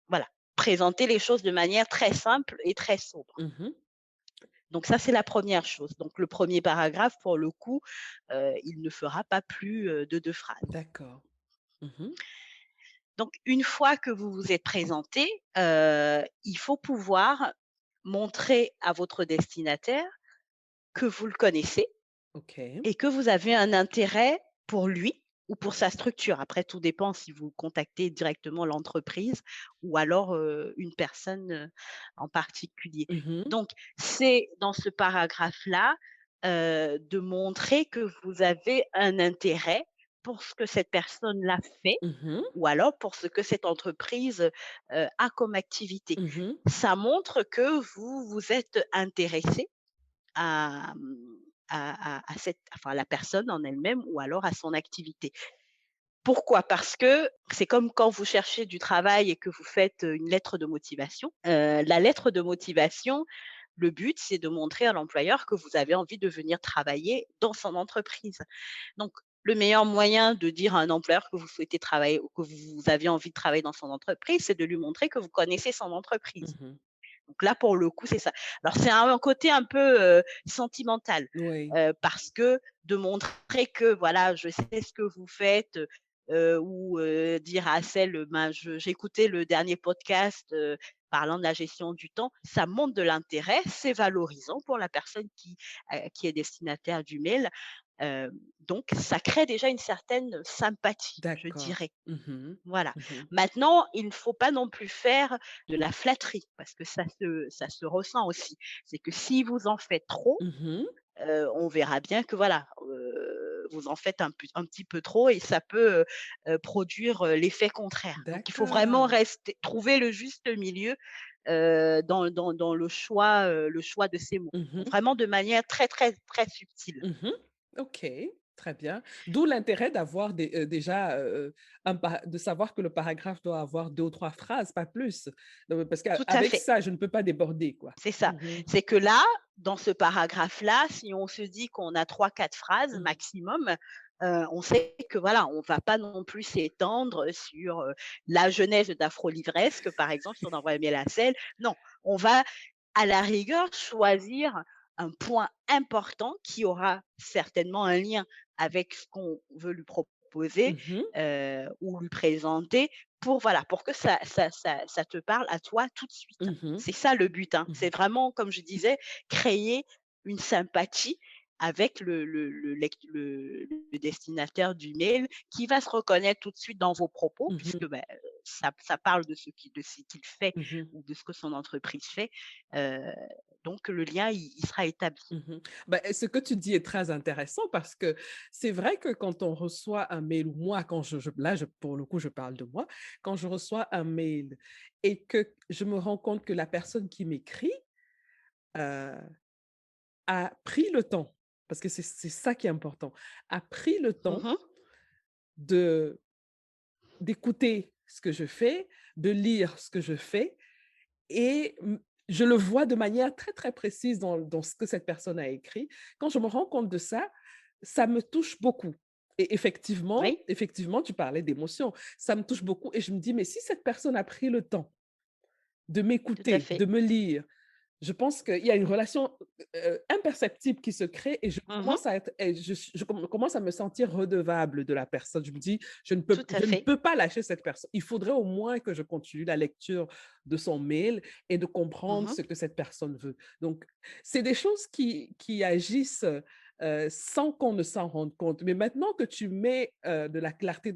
voilà, présenter les choses de manière très simple et très sobre. Mmh. Donc ça, c'est la première chose. Donc le premier paragraphe, pour le coup, il ne fera pas plus, de 2 phrases. D'accord. Mmh. Donc une fois que vous vous êtes présenté, il faut pouvoir montrer à votre destinataire que vous le connaissez OK. et que vous avez un intérêt pour lui ou pour sa structure. Après, tout dépend si vous contactez directement l'entreprise ou alors, une personne, en particulier. Mmh. Donc c'est dans ce paragraphe-là, de montrer que vous avez un intérêt pour ce que cette personne-là fait Mmh. ou alors pour ce que cette entreprise, a comme activité. Mmh. Ça montre que vous vous êtes intéressé à, à cette enfin, à la personne en elle-même ou alors à son activité. Pourquoi? Parce que c'est comme quand vous cherchez du travail et que vous faites, une lettre de motivation. La lettre de motivation, le but, c'est de montrer à l'employeur que vous avez envie de venir travailler dans son entreprise. Donc le meilleur moyen de dire à un employeur que vous souhaitez travailler ou que vous avez envie de travailler dans son entreprise, c'est de lui montrer que vous connaissez son entreprise. Mmh. Donc là, pour le coup, c'est ça. Alors c'est un côté un peu, sentimental, Oui. parce que de montrer que voilà, je sais ce que vous faites, ou, dire à celle, ben, je j'ai écouté le dernier podcast, parlant de la gestion du temps, ça montre de l'intérêt, c'est valorisant pour la personne qui est destinataire du mail, donc ça crée déjà une certaine sympathie, je D'accord. dirais. Mmh. Voilà. Mmh. Maintenant, il ne faut pas non plus faire de la flatterie parce que ça se ressent aussi. C'est que si vous en faites trop, Mmh. on verra bien que voilà, vous en faites un petit peu trop et ça peut, produire, l'effet contraire. Donc il faut vraiment D'accord. rester trouver le juste milieu, dans le choix de ces mots. Mmh. Vraiment de manière très, très, très subtile. Mmh. OK, très bien. D'où l'intérêt d'avoir déjà, de savoir que le paragraphe doit avoir 2 ou 3 phrases, pas plus. Parce Tout à qu'avec fait. ça, je ne peux pas déborder, quoi. C'est ça. Mmh. C'est que là, dans ce paragraphe-là, si on se dit qu'on a 3, 4 phrases Mmh. maximum, on sait que voilà, on va pas non plus s'étendre sur, la genèse d'Afro-Livresque, par exemple, si on envoie un mail à Cell. Non, on va, à la rigueur, choisir un point important qui aura certainement un lien avec ce qu'on veut lui proposer, Mmh. ou lui présenter pour voilà, pour que ça te parle à toi tout de suite. Mmh. C'est ça le but, hein. Mmh. C'est vraiment, comme je disais, créer une sympathie avec le destinataire du mail qui va se reconnaître tout de suite dans vos propos Mmh. puisque, bah, ça parle de ce qu'il fait Mmh. ou de ce que son entreprise fait, heu, donc le lien, il sera établi. Mmh. Bah, ce que tu dis est très intéressant parce que c'est vrai que quand on reçoit un mail ou moi quand pour le coup, je parle de moi, quand je reçois un mail et que je me rends compte que la personne qui m'écrit, heu, a pris le temps, parce que c'est ça qui est important, a pris le temps Mmh. de d'écouter ce que je fais, de lire ce que je fais et je le vois de manière très, très précise dans ce que cette personne a écrit. Quand je me rends compte de ça, ça me touche beaucoup et Oui, effectivement, tu parlais d'émotion. Ça me touche beaucoup et je me dis: «Mais si cette personne a pris le temps de tout à m'écouter, de fait. me lire, je pense qu'il y a une relation, imperceptible qui se crée et Mmh. je commence à me sentir redevable de la personne. Je me dis: Tout à je ne fait. peux pas lâcher cette personne. Il faudrait au moins que je continue la lecture de son mail et de comprendre Mmh. ce que cette personne veut». Donc c'est des choses qui agissent, sans qu'on ne s'en rende compte. Mais maintenant que tu mets, de la clarté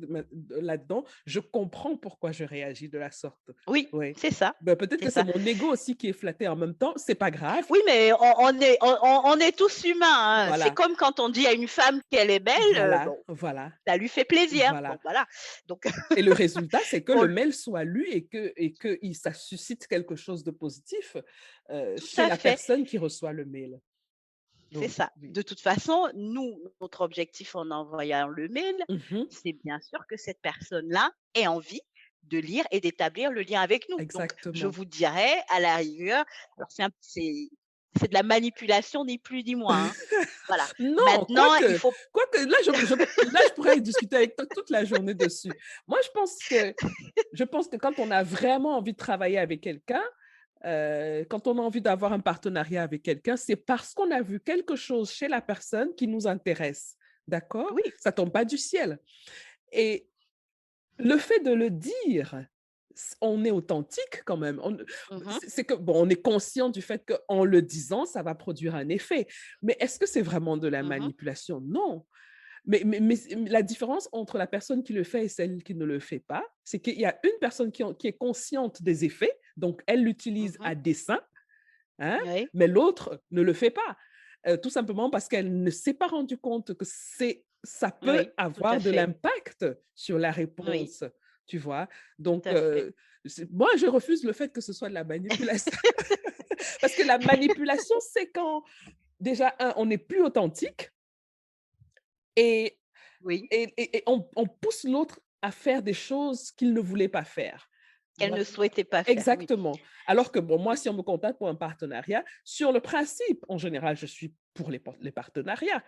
là-dedans, je comprends pourquoi je réagis de la sorte. Oui, Oui. c'est ça, Ben peut-être c'est que c'est ça. mon ego aussi qui est flatté en même temps, c'est pas grave. Oui, mais on est tous humains, hein. C'est Voilà, comme quand on dit à une femme qu'elle est belle, voilà, bon, voilà, ça lui fait plaisir. Bon, voilà voilà, donc et le résultat, c'est que pour le l mail soit lu et que il ça suscite quelque chose de positif, tout chez à la fait, personne qui reçoit le mail. c'est Donc ça. oui. De toute façon, nous, notre objectif en envoyant le mail, Mmh mh. c'est bien sûr que cette personne-là ait envie de lire et d'établir le lien avec nous. Donc je exactement. vous dirais à la rigueur, alors c'est de la manipulation ni plus ni moins, hein. Voilà. Non, Maintenant, il faut quoique là, je pourrais discuter avec toi toute la journée dessus. Moi, je pense que quand on a vraiment envie de travailler avec quelqu'un, quand on a envie d'avoir un partenariat avec quelqu'un, c'est parce qu'on a vu quelque chose chez la personne qui nous intéresse. D'accord? oui. Ça tombe pas du ciel. Et le fait de le dire, on est authentique quand même. Mmh. C'est que, bon, on est conscient du fait qu'en le disant, ça va produire un effet. Mais est-ce que c'est vraiment de la Mmh. manipulation? Non. Mais la différence entre la personne qui le fait et celle qui ne le fait pas, c'est qu'il y a une personne qui est consciente des effets, donc elle l'utilise Mmh. à dessein, hein, Oui, mais l'autre ne le fait pas. Tout simplement parce qu'elle ne s'est pas rendue compte que ça peut oui, tout à avoir de fait. l'impact sur la Oui, réponse, tu vois? tout Donc, à fait. moi, je refuse le fait que ce soit de la manipulation. Parce que la manipulation, c'est quand, déjà, on n'est plus authentique et Oui, on pousse l'autre à faire des choses qu'il ne voulait pas faire. qu'elle Voilà. ne souhaitait pas faire, oui. Exactement. Alors que bon, moi, si on me contacte pour un partenariat, sur le principe, en général, je suis pour les partenariats.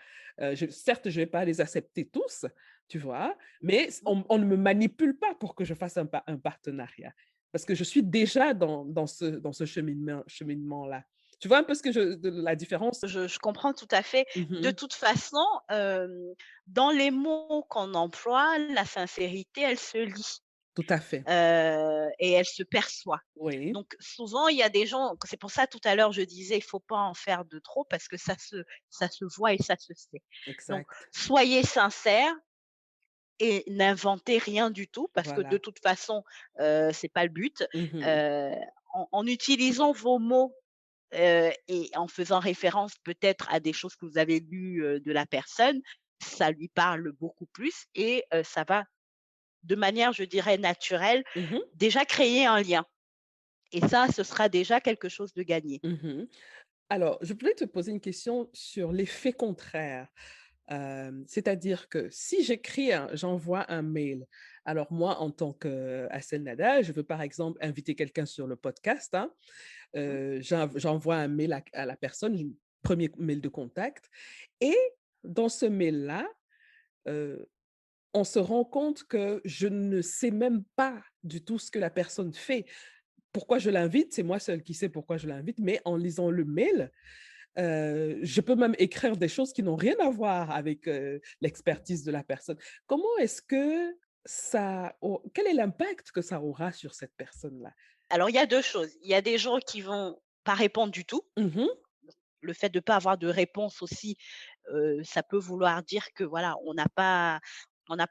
Certes, je ne vais pas les accepter tous, tu vois, mais Mmh. on ne me manipule pas pour que je fasse un partenariat. Parce que je suis déjà dans ce cheminement-là. Tu vois un peu la différence? Je comprends tout à fait. De Mhm. toute façon, dans les mots qu'on emploie, la sincérité, elle se lit, Tout à fait. et elle se perçoit. Oui, Donc souvent, il y a des gens c'est pour ça tout à l'heure je disais: «Il faut pas en faire de trop» parce que ça se voit et ça se sait. Donc exact. soyez sincères et n'inventez rien du tout parce que de Voilà. toute façon, c'est pas le but. Mhm. Heu, en utilisant vos mots, et en faisant référence peut-être à des choses que vous avez lues, de la personne, ça lui parle beaucoup plus et ça va de manière, je dirais, naturelle, Mhm. déjà créer un lien et ça, ce sera déjà quelque chose de gagné. Mhm. Alors, je voulais te poser une question sur l'effet contraire. C'est-à-dire que si j'envoie un mail, alors moi, en tant qu'Assel Nada, je veux par exemple inviter quelqu'un sur le podcast, hein, Mmh. j'envoie un mail à la personne, un premier mail de contact, et dans ce mail-là, euh, on se rend compte que je ne sais même pas du tout ce que la personne fait. Pourquoi je l'invite, c'est moi seule qui sais pourquoi je l'invite, mais en lisant le mail, je peux même écrire des choses qui n'ont rien à voir avec, l'expertise de la personne. Comment est-ce que quel est l'impact que ça aura sur cette personne-là? Alors il y a 2 choses. Il y a des gens qui vont pas répondre du tout. Mmh. Le fait de pas avoir de réponse aussi, ça peut vouloir dire que voilà, on n'a pas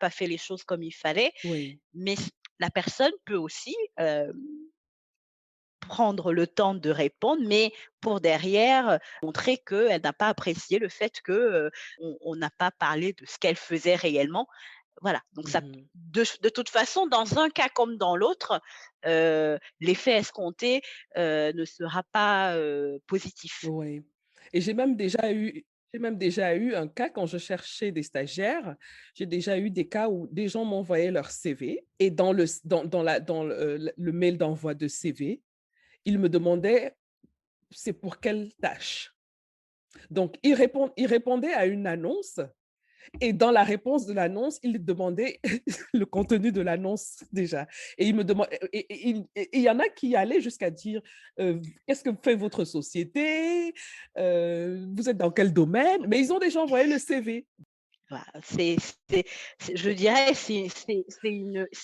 fait les choses comme il fallait. Oui. Mais la personne peut aussi, prendre le temps de répondre, mais pour derrière, montrer qu'elle n'a pas apprécié le fait que, on n'a pas parlé de ce qu'elle faisait réellement. Voilà, donc ça Mmh. de toute façon, dans un cas comme dans l'autre, l'effet escompté, ne sera pas, positif. Oui, et j'ai même déjà eu un cas quand je cherchais des stagiaires, j'ai déjà eu des cas où des gens m'envoyaient leur CV et dans le mail d'envoi de CV, ils me demandaient: «C'est pour quelle tâche?» Donc ils répondaient à une annonce. Et dans la réponse de l'annonce, il demandait le contenu de l'annonce déjà. Et il me demande et il y en a qui allaient jusqu'à dire, «Qu'est-ce que fait votre société? Vous êtes dans quel domaine?» Mais ils ont déjà envoyé le CV. Voilà, c'est je dirais, c'est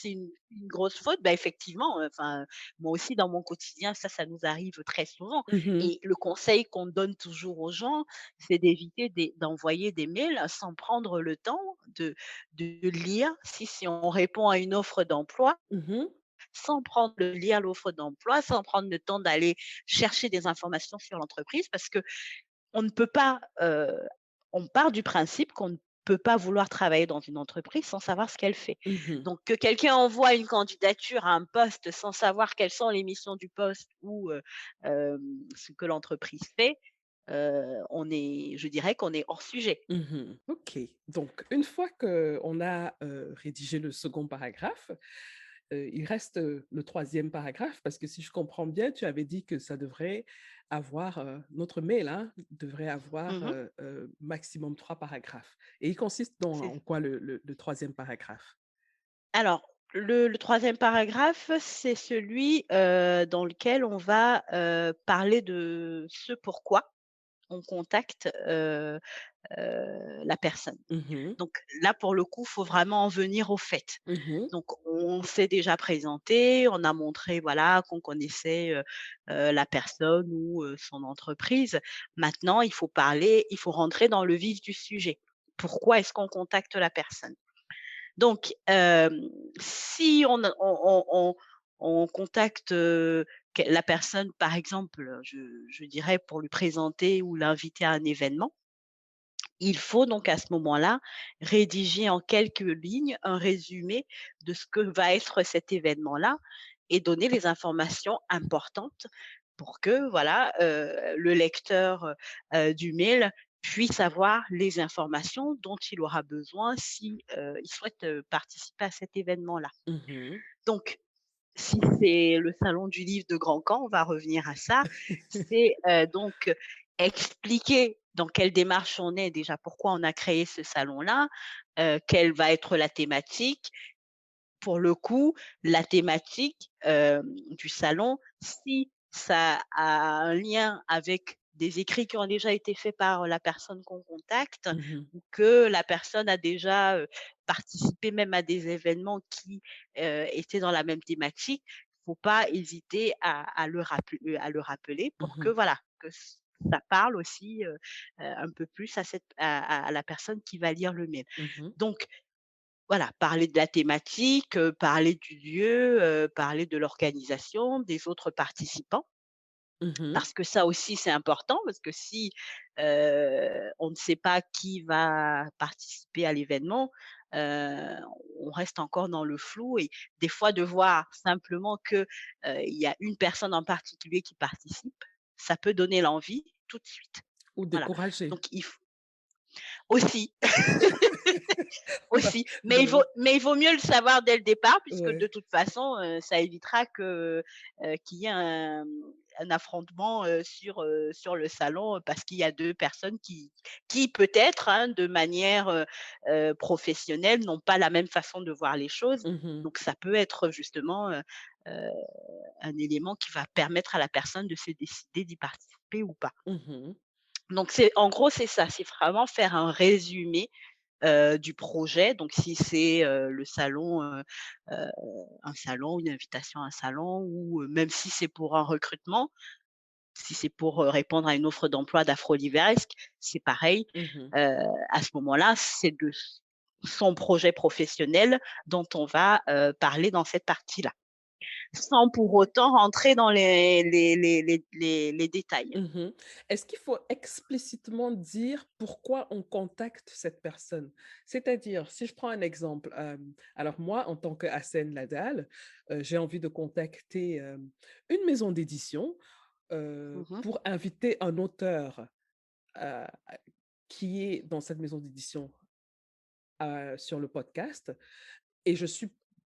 une grosse faute. Bah, effectivement, enfin, moi aussi dans mon quotidien, ça nous arrive très souvent Mmh. et le conseil qu'on donne toujours aux gens, c'est d'éviter d'envoyer des mails sans prendre le temps de lire. Si on répond à une offre d'emploi, Mmh. sans prendre le lire l'offre d'emploi, sans prendre le temps d'aller chercher des informations sur l'entreprise parce que on ne peut pas, on part du principe qu'on ne peut pas vouloir travailler dans une entreprise sans savoir ce qu'elle fait. Mmh. Donc que quelqu'un envoie une candidature à un poste sans savoir quelles sont les missions du poste ou, ce que l'entreprise fait, je dirais qu'on est hors sujet. Mmh. OK. Donc une fois qu'on a, rédigé le second paragraphe, il reste, le troisième paragraphe parce que si je comprends bien, tu avais dit que ça devrait avoir, notre mail, hein, devrait avoir, Mmh. maximum 3 paragraphes et il consiste en C'est quoi le 3e paragraphe? Alors, le 3e paragraphe, c'est celui, dans lequel on va, parler de ce pourquoi on contacte, la personne. Mmh. Donc là, pour le coup, il faut vraiment en venir aux faits. Mmh. Donc on s'est déjà présenté, on a montré, voilà, qu'on connaissait, la personne ou, son entreprise. Maintenant, il faut rentrer dans le vif du sujet. Pourquoi est-ce qu'on contacte la personne? Donc, si on contacte, la personne, par exemple, je dirais pour lui présenter ou l'inviter à un événement, il faut donc à ce moment-là rédiger en quelques lignes un résumé de ce que va être cet événement-là et donner les informations importantes pour que voilà, le lecteur, du mail puisse avoir les informations dont il aura besoin si, il souhaite, participer à cet événement-là. Mmh. Donc si c'est le salon du livre de Grand Camp, on va revenir à ça, c'est, donc expliquer dans quelle démarche on est déjà, pourquoi on a créé ce salon-là, quelle va être la thématique. Pour le coup, la thématique, du salon, si ça a un lien avec des écrits qui ont déjà été faits par la personne qu'on contacte Mmh. ou que la personne a déjà, participé même à des événements qui, étaient dans la même thématique, faut pas hésiter à le rappeler pour que Mmh. voilà, que ça parle aussi, un peu plus à la personne qui va lire le mail. Mmh. Donc voilà, parler de la thématique, parler du lieu, parler de l'organisation, des autres participants. Mmh. Parce que ça aussi, c'est important, parce que si, on ne sait pas qui va participer à l'événement, heu, on reste encore dans le flou et des fois de voir simplement que, il y a une personne en particulier qui participe, ça peut donner l'envie tout de suite. Ou Voilà, découragé. donc il faut aussi. Bah, Aussi, ben, mais il vaut mieux le savoir dès le départ puisque de ouais. toute façon, ça évitera qu'il y ait un affrontement, sur le salon, parce qu'il y a 2 personnes qui peut-être, hein, de manière, professionnelle, n'ont pas la même façon de voir les choses. Mmh. Donc ça peut être justement, heu, un élément qui va permettre à la personne de se décider d'y participer ou pas. Mmh. Donc en gros, c'est ça, c'est vraiment faire un résumé du projet. Donc si c'est, le salon, heu, un salon, une invitation à un salon ou, même si c'est pour un recrutement, si c'est pour, répondre à une offre d'emploi d'Afrolivesque, c'est pareil. Mmh. Heu, à ce moment-là, c'est de son projet professionnel dont on va, parler dans cette partie-là, sans pour autant rentrer dans les détails. Mmh. Est-ce qu'il faut explicitement dire pourquoi on contacte cette personne? C'est-à-dire, si je prends un exemple, alors moi, en tant qu'Hassen Ladal, j'ai envie de contacter, une maison d'édition, Mmh. pour inviter un auteur, heu, qui est dans cette maison d'édition, sur le podcast et je suis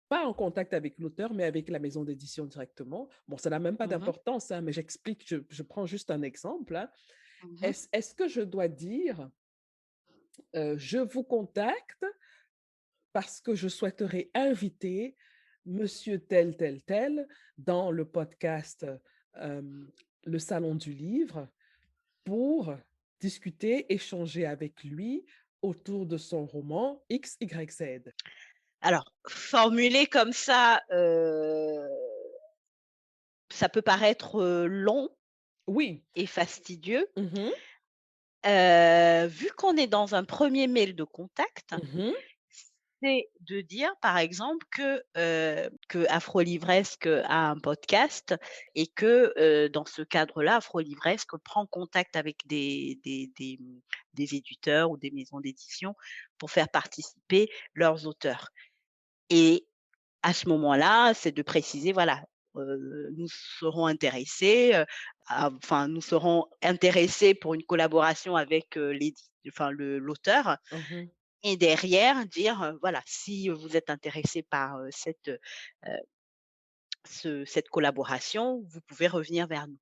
pas en contact avec l'auteur, mais avec la maison d'édition directement. Bon, ça n'a même pas Mmh. d'importance, hein, mais j'explique, je prends juste un exemple, hein. Mmh. Est-ce que je dois dire, «Je vous contacte parce que je souhaiterais inviter monsieur tel, tel, tel dans le podcast, hem, Le Salon du Livre pour discuter, échanger avec lui autour de son roman X, Y, Z». Alors, formulé comme ça peut paraître, long Oui. et fastidieux. Mmh. Vu qu'on est dans un premier mail de contact, Mmh. c'est de dire, par exemple, que Afrolivresque a un podcast et que, dans ce cadre-là, Afrolivresque prend contact avec des éditeurs ou des maisons d'édition pour faire participer leurs auteurs et à ce moment-là, c'est de préciser, voilà, nous serons intéressés, nous serons intéressés pour une collaboration avec, enfin le l'auteur Mmh. et derrière dire, voilà, si vous êtes intéressé par, cette collaboration, vous pouvez revenir vers nous.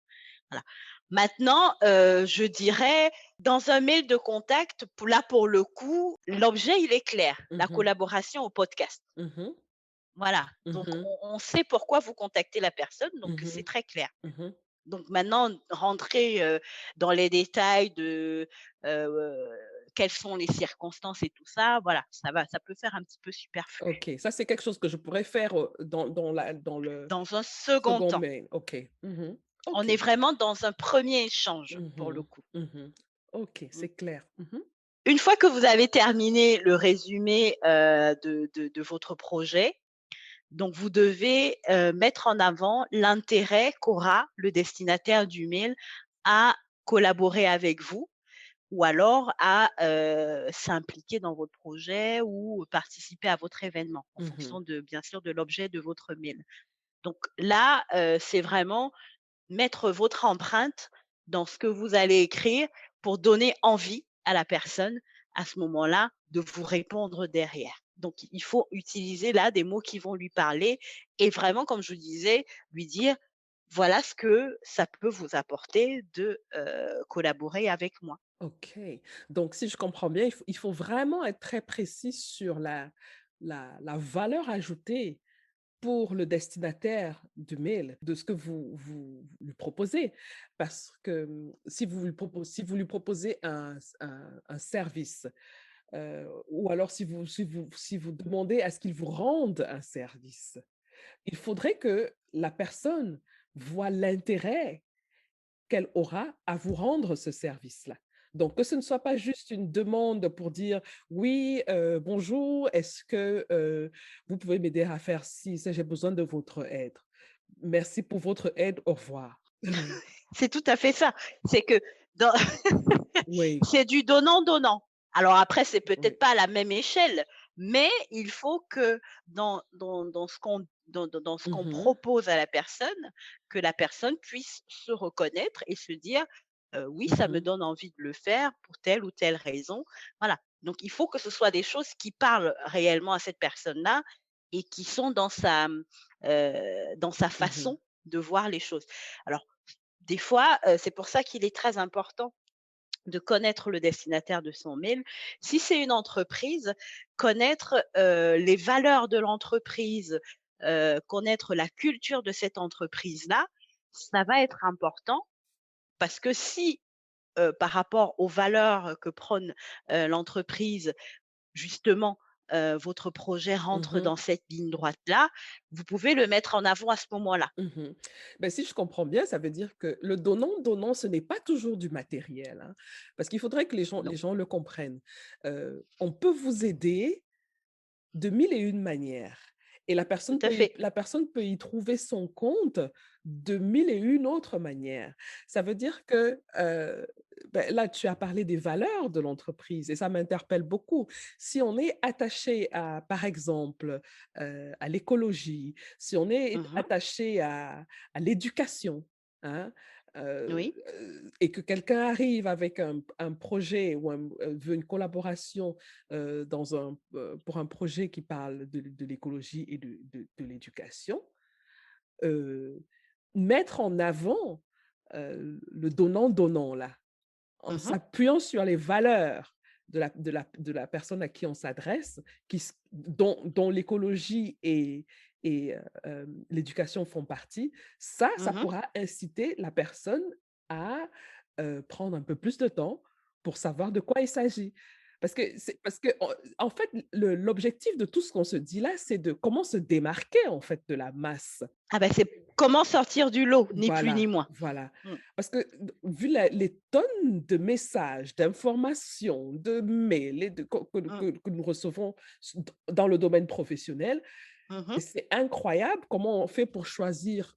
Voilà. Maintenant, je dirais dans un mail de contact, pour le coup, l'objet, il est clair, la Mmh. collaboration au podcast. Mmh. Voilà, donc Mmh. on sait pourquoi vous contactez la personne, donc c'est Mmh. très clair. Mmh. Donc maintenant, rentrer, dans les détails de, heu, quelles sont les circonstances et tout ça, voilà, ça peut faire un petit peu superflu. OK, ça, c'est quelque chose que je pourrais faire, dans le Dans un second second temps, mail. OK. Mmh. on OK. est vraiment dans un premier échange, pour le Mmh. coup. Mmh. OK, Mmh. c'est clair. Mmh. Une fois que vous avez terminé le résumé, de votre projet, donc vous devez, mettre en avant l'intérêt qu'aura le destinataire du mail à collaborer avec vous ou alors à, s'impliquer dans votre projet ou participer à votre événement, en Mmh. fonction de bien sûr de l'objet de votre mail. Donc là, c'est vraiment mettre votre empreinte dans ce que vous allez écrire pour donner envie à la personne, à ce moment-là, de vous répondre derrière. Donc il faut utiliser là des mots qui vont lui parler et vraiment, comme je vous disais, lui dire: «Voilà ce que ça peut vous apporter de, collaborer avec moi». OK. Donc si je comprends bien, il faut vraiment être très précis sur la valeur ajoutée pour le destinataire du mail, de ce que vous lui proposez. Parce que, si vous lui proposez un service, ou alors si vous demandez à ce qu'il vous rende un service, il faudrait que la personne voit l'intérêt qu'elle aura à vous rendre ce service-là. Donc que ce ne soit pas juste une demande pour dire: «Oui, bonjour, est-ce que, vous pouvez m'aider à faire ci, ça, j'ai besoin de votre aide. Merci pour votre aide, au revoir». C'est tout à fait ça. C'est que dans Oui, c'est du donnant-donnant. Alors après, c'est oui. peut-être pas à la même échelle, mais il faut que dans ce qu'on Mmh. propose à la personne, que la personne puisse se reconnaître et se dire: «Oui, ça me Mmh. donne envie de le faire pour telle ou telle raison». Voilà, donc il faut que ce soit des choses qui parlent réellement à cette personne-là et qui sont dans sa Mmh. façon de voir les choses. Alors des fois, c'est pour ça qu'il est très important de connaître le destinataire de son mail. Si c'est une entreprise, connaître, les valeurs de l'entreprise, connaître la culture de cette entreprise-là, ça va être important parce que si, par rapport aux valeurs que prône, l'entreprise, justement, votre projet rentre Mmh. dans cette ligne droite-là, vous pouvez le mettre en avant à ce moment-là. Mmh. Si je comprends bien, ça veut dire que le donnant-donnant, ce n'est pas toujours du matériel, hein, parce qu'il faudrait que les gens Non, les gens le comprennent. On peut vous aider de mille et une manières, et tout à fait. la personne peut y trouver son compte de mille et une autres manières. Ça veut dire que, là, tu as parlé des valeurs de l'entreprise et ça m'interpelle beaucoup. Si on est attaché à, par exemple, à l'écologie, si on est Mmh. attaché à l'éducation, hein, Oui. et que quelqu'un arrive avec un projet ou veut une collaboration, pour un projet qui parle de l'écologie et de l'éducation, heu, mettre en avant, le donnant-donnant là, en Mmh. s'appuyant sur les valeurs de la personne à qui on s'adresse, dont l'écologie et l'éducation font partie, ça Mmh. pourra inciter la personne à, prendre un peu plus de temps pour savoir de quoi il s'agit. Parce que en fait, l'objectif de tout ce qu'on se dit là, c'est de comment se démarquer en fait de la masse. Ah bah, c'est comment sortir du lot, ni plus ni Voilà, moins. voilà. Mmh, Parce que vu les tonnes de messages, d'informations, de mails et mmh, que nous recevons dans le domaine professionnel, mmh. c'est incroyable comment on fait pour choisir,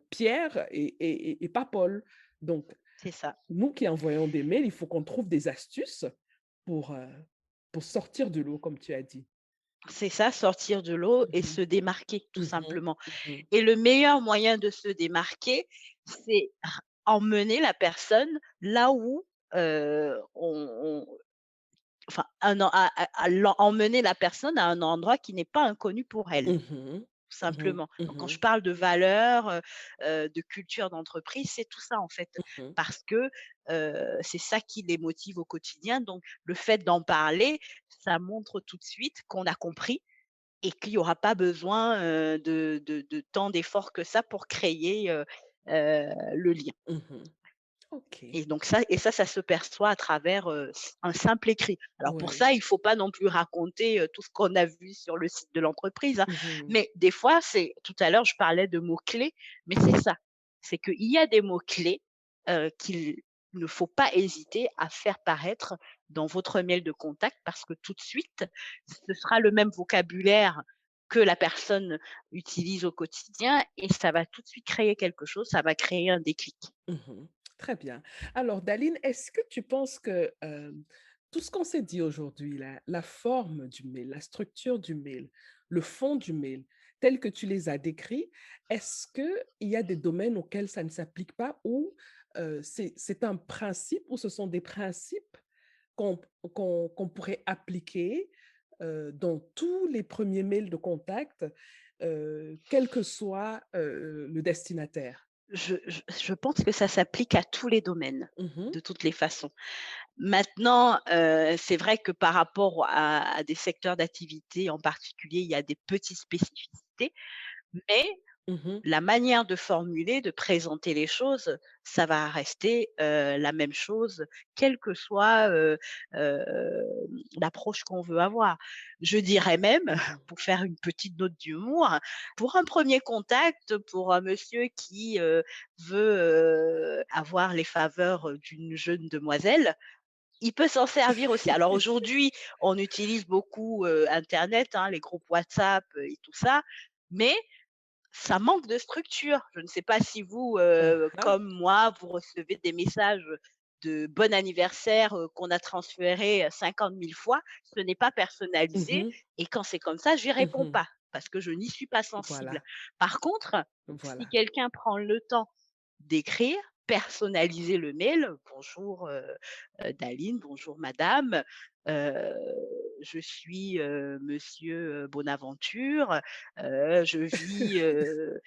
Pierre et pas Paul. Donc, C'est ça. nous qui envoyons des mails, il faut qu'on trouve des astuces pour, heu, pour sortir du lot, comme tu as dit. C'est ça, sortir de l'eau et Mmh se démarquer, tout mh. Mmh. simplement. Mmh. Et le meilleur moyen de se démarquer, c'est emmener la personne là où, on enfin, emmener la personne à un endroit qui n'est pas inconnu pour elle, Mhm. tout Mhm. simplement. Donc quand je Mhm. parle de valeurs, de culture d'entreprise, c'est tout ça, en fait. Mhm. Parce que, c'est ça qui les motive au quotidien. Donc le fait d'en parler, ça montre tout de suite qu'on a compris et qu'il y aura pas besoin, de tant d'efforts que ça pour créer, le lien. Mhm. OK. Et ça se perçoit à travers, un simple écrit. Alors pour Ouais. ça, il faut pas non plus raconter, tout ce qu'on a vu sur le site de l'entreprise, hein. Mhm. Mais des fois, c'est tout à l'heure, je parlais de mots-clés, mais c'est ça. C'est qu'il y a des mots-clés, qu'il ne faut pas hésiter à faire paraître dans votre mail de contact parce que tout de suite, ce sera le même vocabulaire que la personne utilise au quotidien et ça va tout de suite créer quelque chose, ça va créer un déclic. Mhm. Très bien. Alors, Daline, est-ce que tu penses que tout ce qu'on s'est dit aujourd'hui, la forme du mail, la structure du mail, le fond du mail, tel que tu les as décrits, est-ce qu'il y a des domaines auxquels ça ne s'applique pas ou c'est un principe ou ce sont des principes qu'on qu'on pourrait appliquer dans tous les premiers mails de contact, quel que soit le destinataire? Je pense que ça s'applique à tous les domaines, Mhm. de toutes les façons. Maintenant, c'est vrai que par rapport à des secteurs d'activité en particulier, il y a des petites spécificités, mais Mhm. la manière de formuler, de présenter les choses, ça va rester, la même chose, quelle que soit, l'approche qu'on veut avoir. Je dirais même, Mhm. pour faire une petite note d'humour, pour un premier contact, pour un monsieur qui, veut, avoir les faveurs, d'une jeune demoiselle, il peut s'en servir aussi. Alors aujourd'hui, on utilise beaucoup, internet, hein, les groupes WhatsApp, et tout ça, mais ça manque de structure. Je ne sais pas si vous, Ah, comme moi, vous recevez des messages de bon anniversaire, qu'on a transférés, 50 000 fois. Ce n'est pas personnalisé mhm, et quand c'est comme ça, j'y réponds mhm. pas parce que je n'y suis pas sensible. Voilà, Par contre, si voilà. quelqu'un prend le temps d'écrire, personnaliser le mail: «Bonjour, Daline, bonjour madame, heu, je suis, monsieur, Bonaventure, je vis, heu,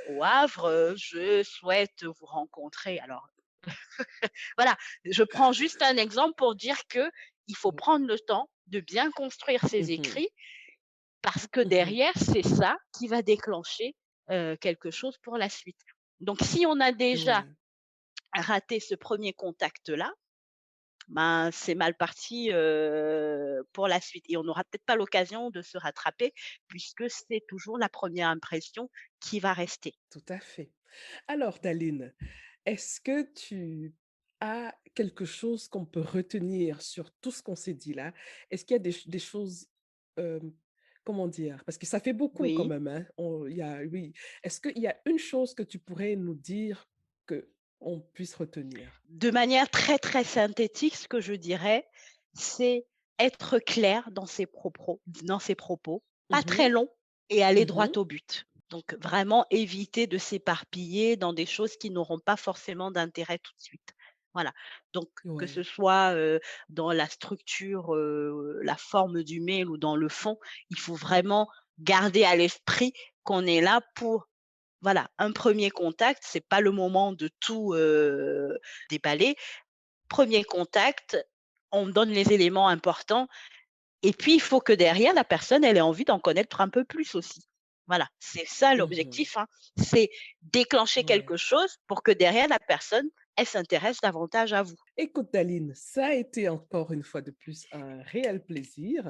au Havre, je souhaite vous rencontrer». Alors voilà, je prends juste un exemple pour dire que il faut prendre le temps de bien construire ses Mhm, écrits parce que mhm. derrière, c'est ça qui va déclencher, quelque chose pour la suite. Donc si on a déjà Ouais, raté ce premier contact-là, ben, c'est mal parti, pour la suite et on n'aura peut-être pas l'occasion de se rattraper puisque c'est toujours la première impression qui va rester. tout à fait. Alors, Daline, est-ce que tu as quelque chose qu'on peut retenir sur tout ce qu'on s'est dit là? Est-ce qu'il y a des choses, euh, comment dire? Parce que ça fait beaucoup quand Oui. même, hein. Oui. Est-ce qu'il y a une chose que tu pourrais nous dire que on puisse retenir? De manière très, très synthétique, ce que je dirais, c'est être clair dans ses propos, pas très Mhm, long et aller droit mhm. au but. Donc vraiment éviter de s'éparpiller dans des choses qui n'auront pas forcément d'intérêt tout de suite. Voilà. Donc que ce Ouais. soit, dans la structure, la forme du mail ou dans le fond, il faut vraiment garder à l'esprit qu'on est là pour voilà, un premier contact, c'est pas le moment de tout, déballer. Premier contact, on donne les éléments importants et puis il faut que derrière la personne, elle ait envie d'en connaître un peu plus aussi. Voilà, c'est ça Mhm. l'objectif, hein. C'est déclencher Ouais. quelque chose pour que derrière la personne, elle s'intéresse davantage à vous. Écoute, Daline, ça a été encore une fois de plus un réel plaisir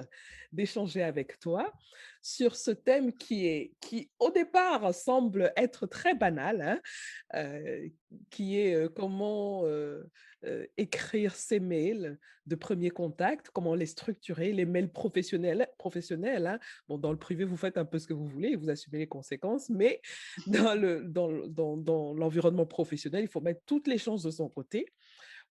d'échanger avec toi sur ce thème qui au départ semble être très banal, hein, euh, qui est comment écrire ses mails de premier contact, comment les structurer, les mails professionnels, hein. Bon, dans le privé, vous faites un peu ce que vous voulez, vous assumez les conséquences, mais dans l'environnement professionnel, il faut mettre toutes les chances de son côté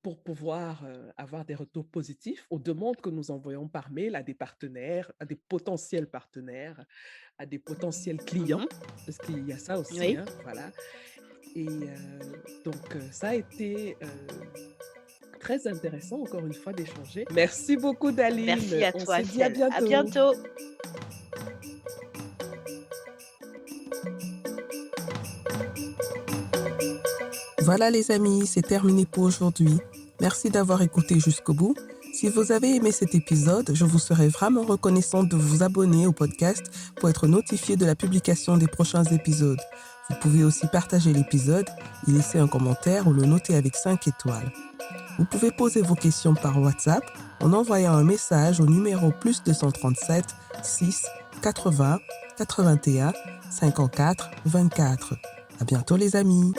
pour pouvoir avoir des retours positifs aux demandes que nous envoyons par mail à des partenaires, à des potentiels partenaires, à des potentiels clients, Mmh. parce qu'il y a ça aussi, Oui. hein, voilà. Et donc, ça a été très intéressant encore une fois d'échanger. Merci beaucoup Daline. Merci à On toi, se dit à Celle. À bientôt. bientôt. Voilà les amis, c'est terminé pour aujourd'hui. Merci d'avoir écouté jusqu'au bout. Si vous avez aimé cet épisode, je vous serais vraiment reconnaissante de vous abonner au podcast pour être notifié de la publication des prochains épisodes. Vous pouvez aussi partager l'épisode, y laisser un commentaire ou le noter avec 5 étoiles. Vous pouvez poser vos questions par WhatsApp en envoyant un message au numéro +237 6 80 81 54 24. À bientôt les amis.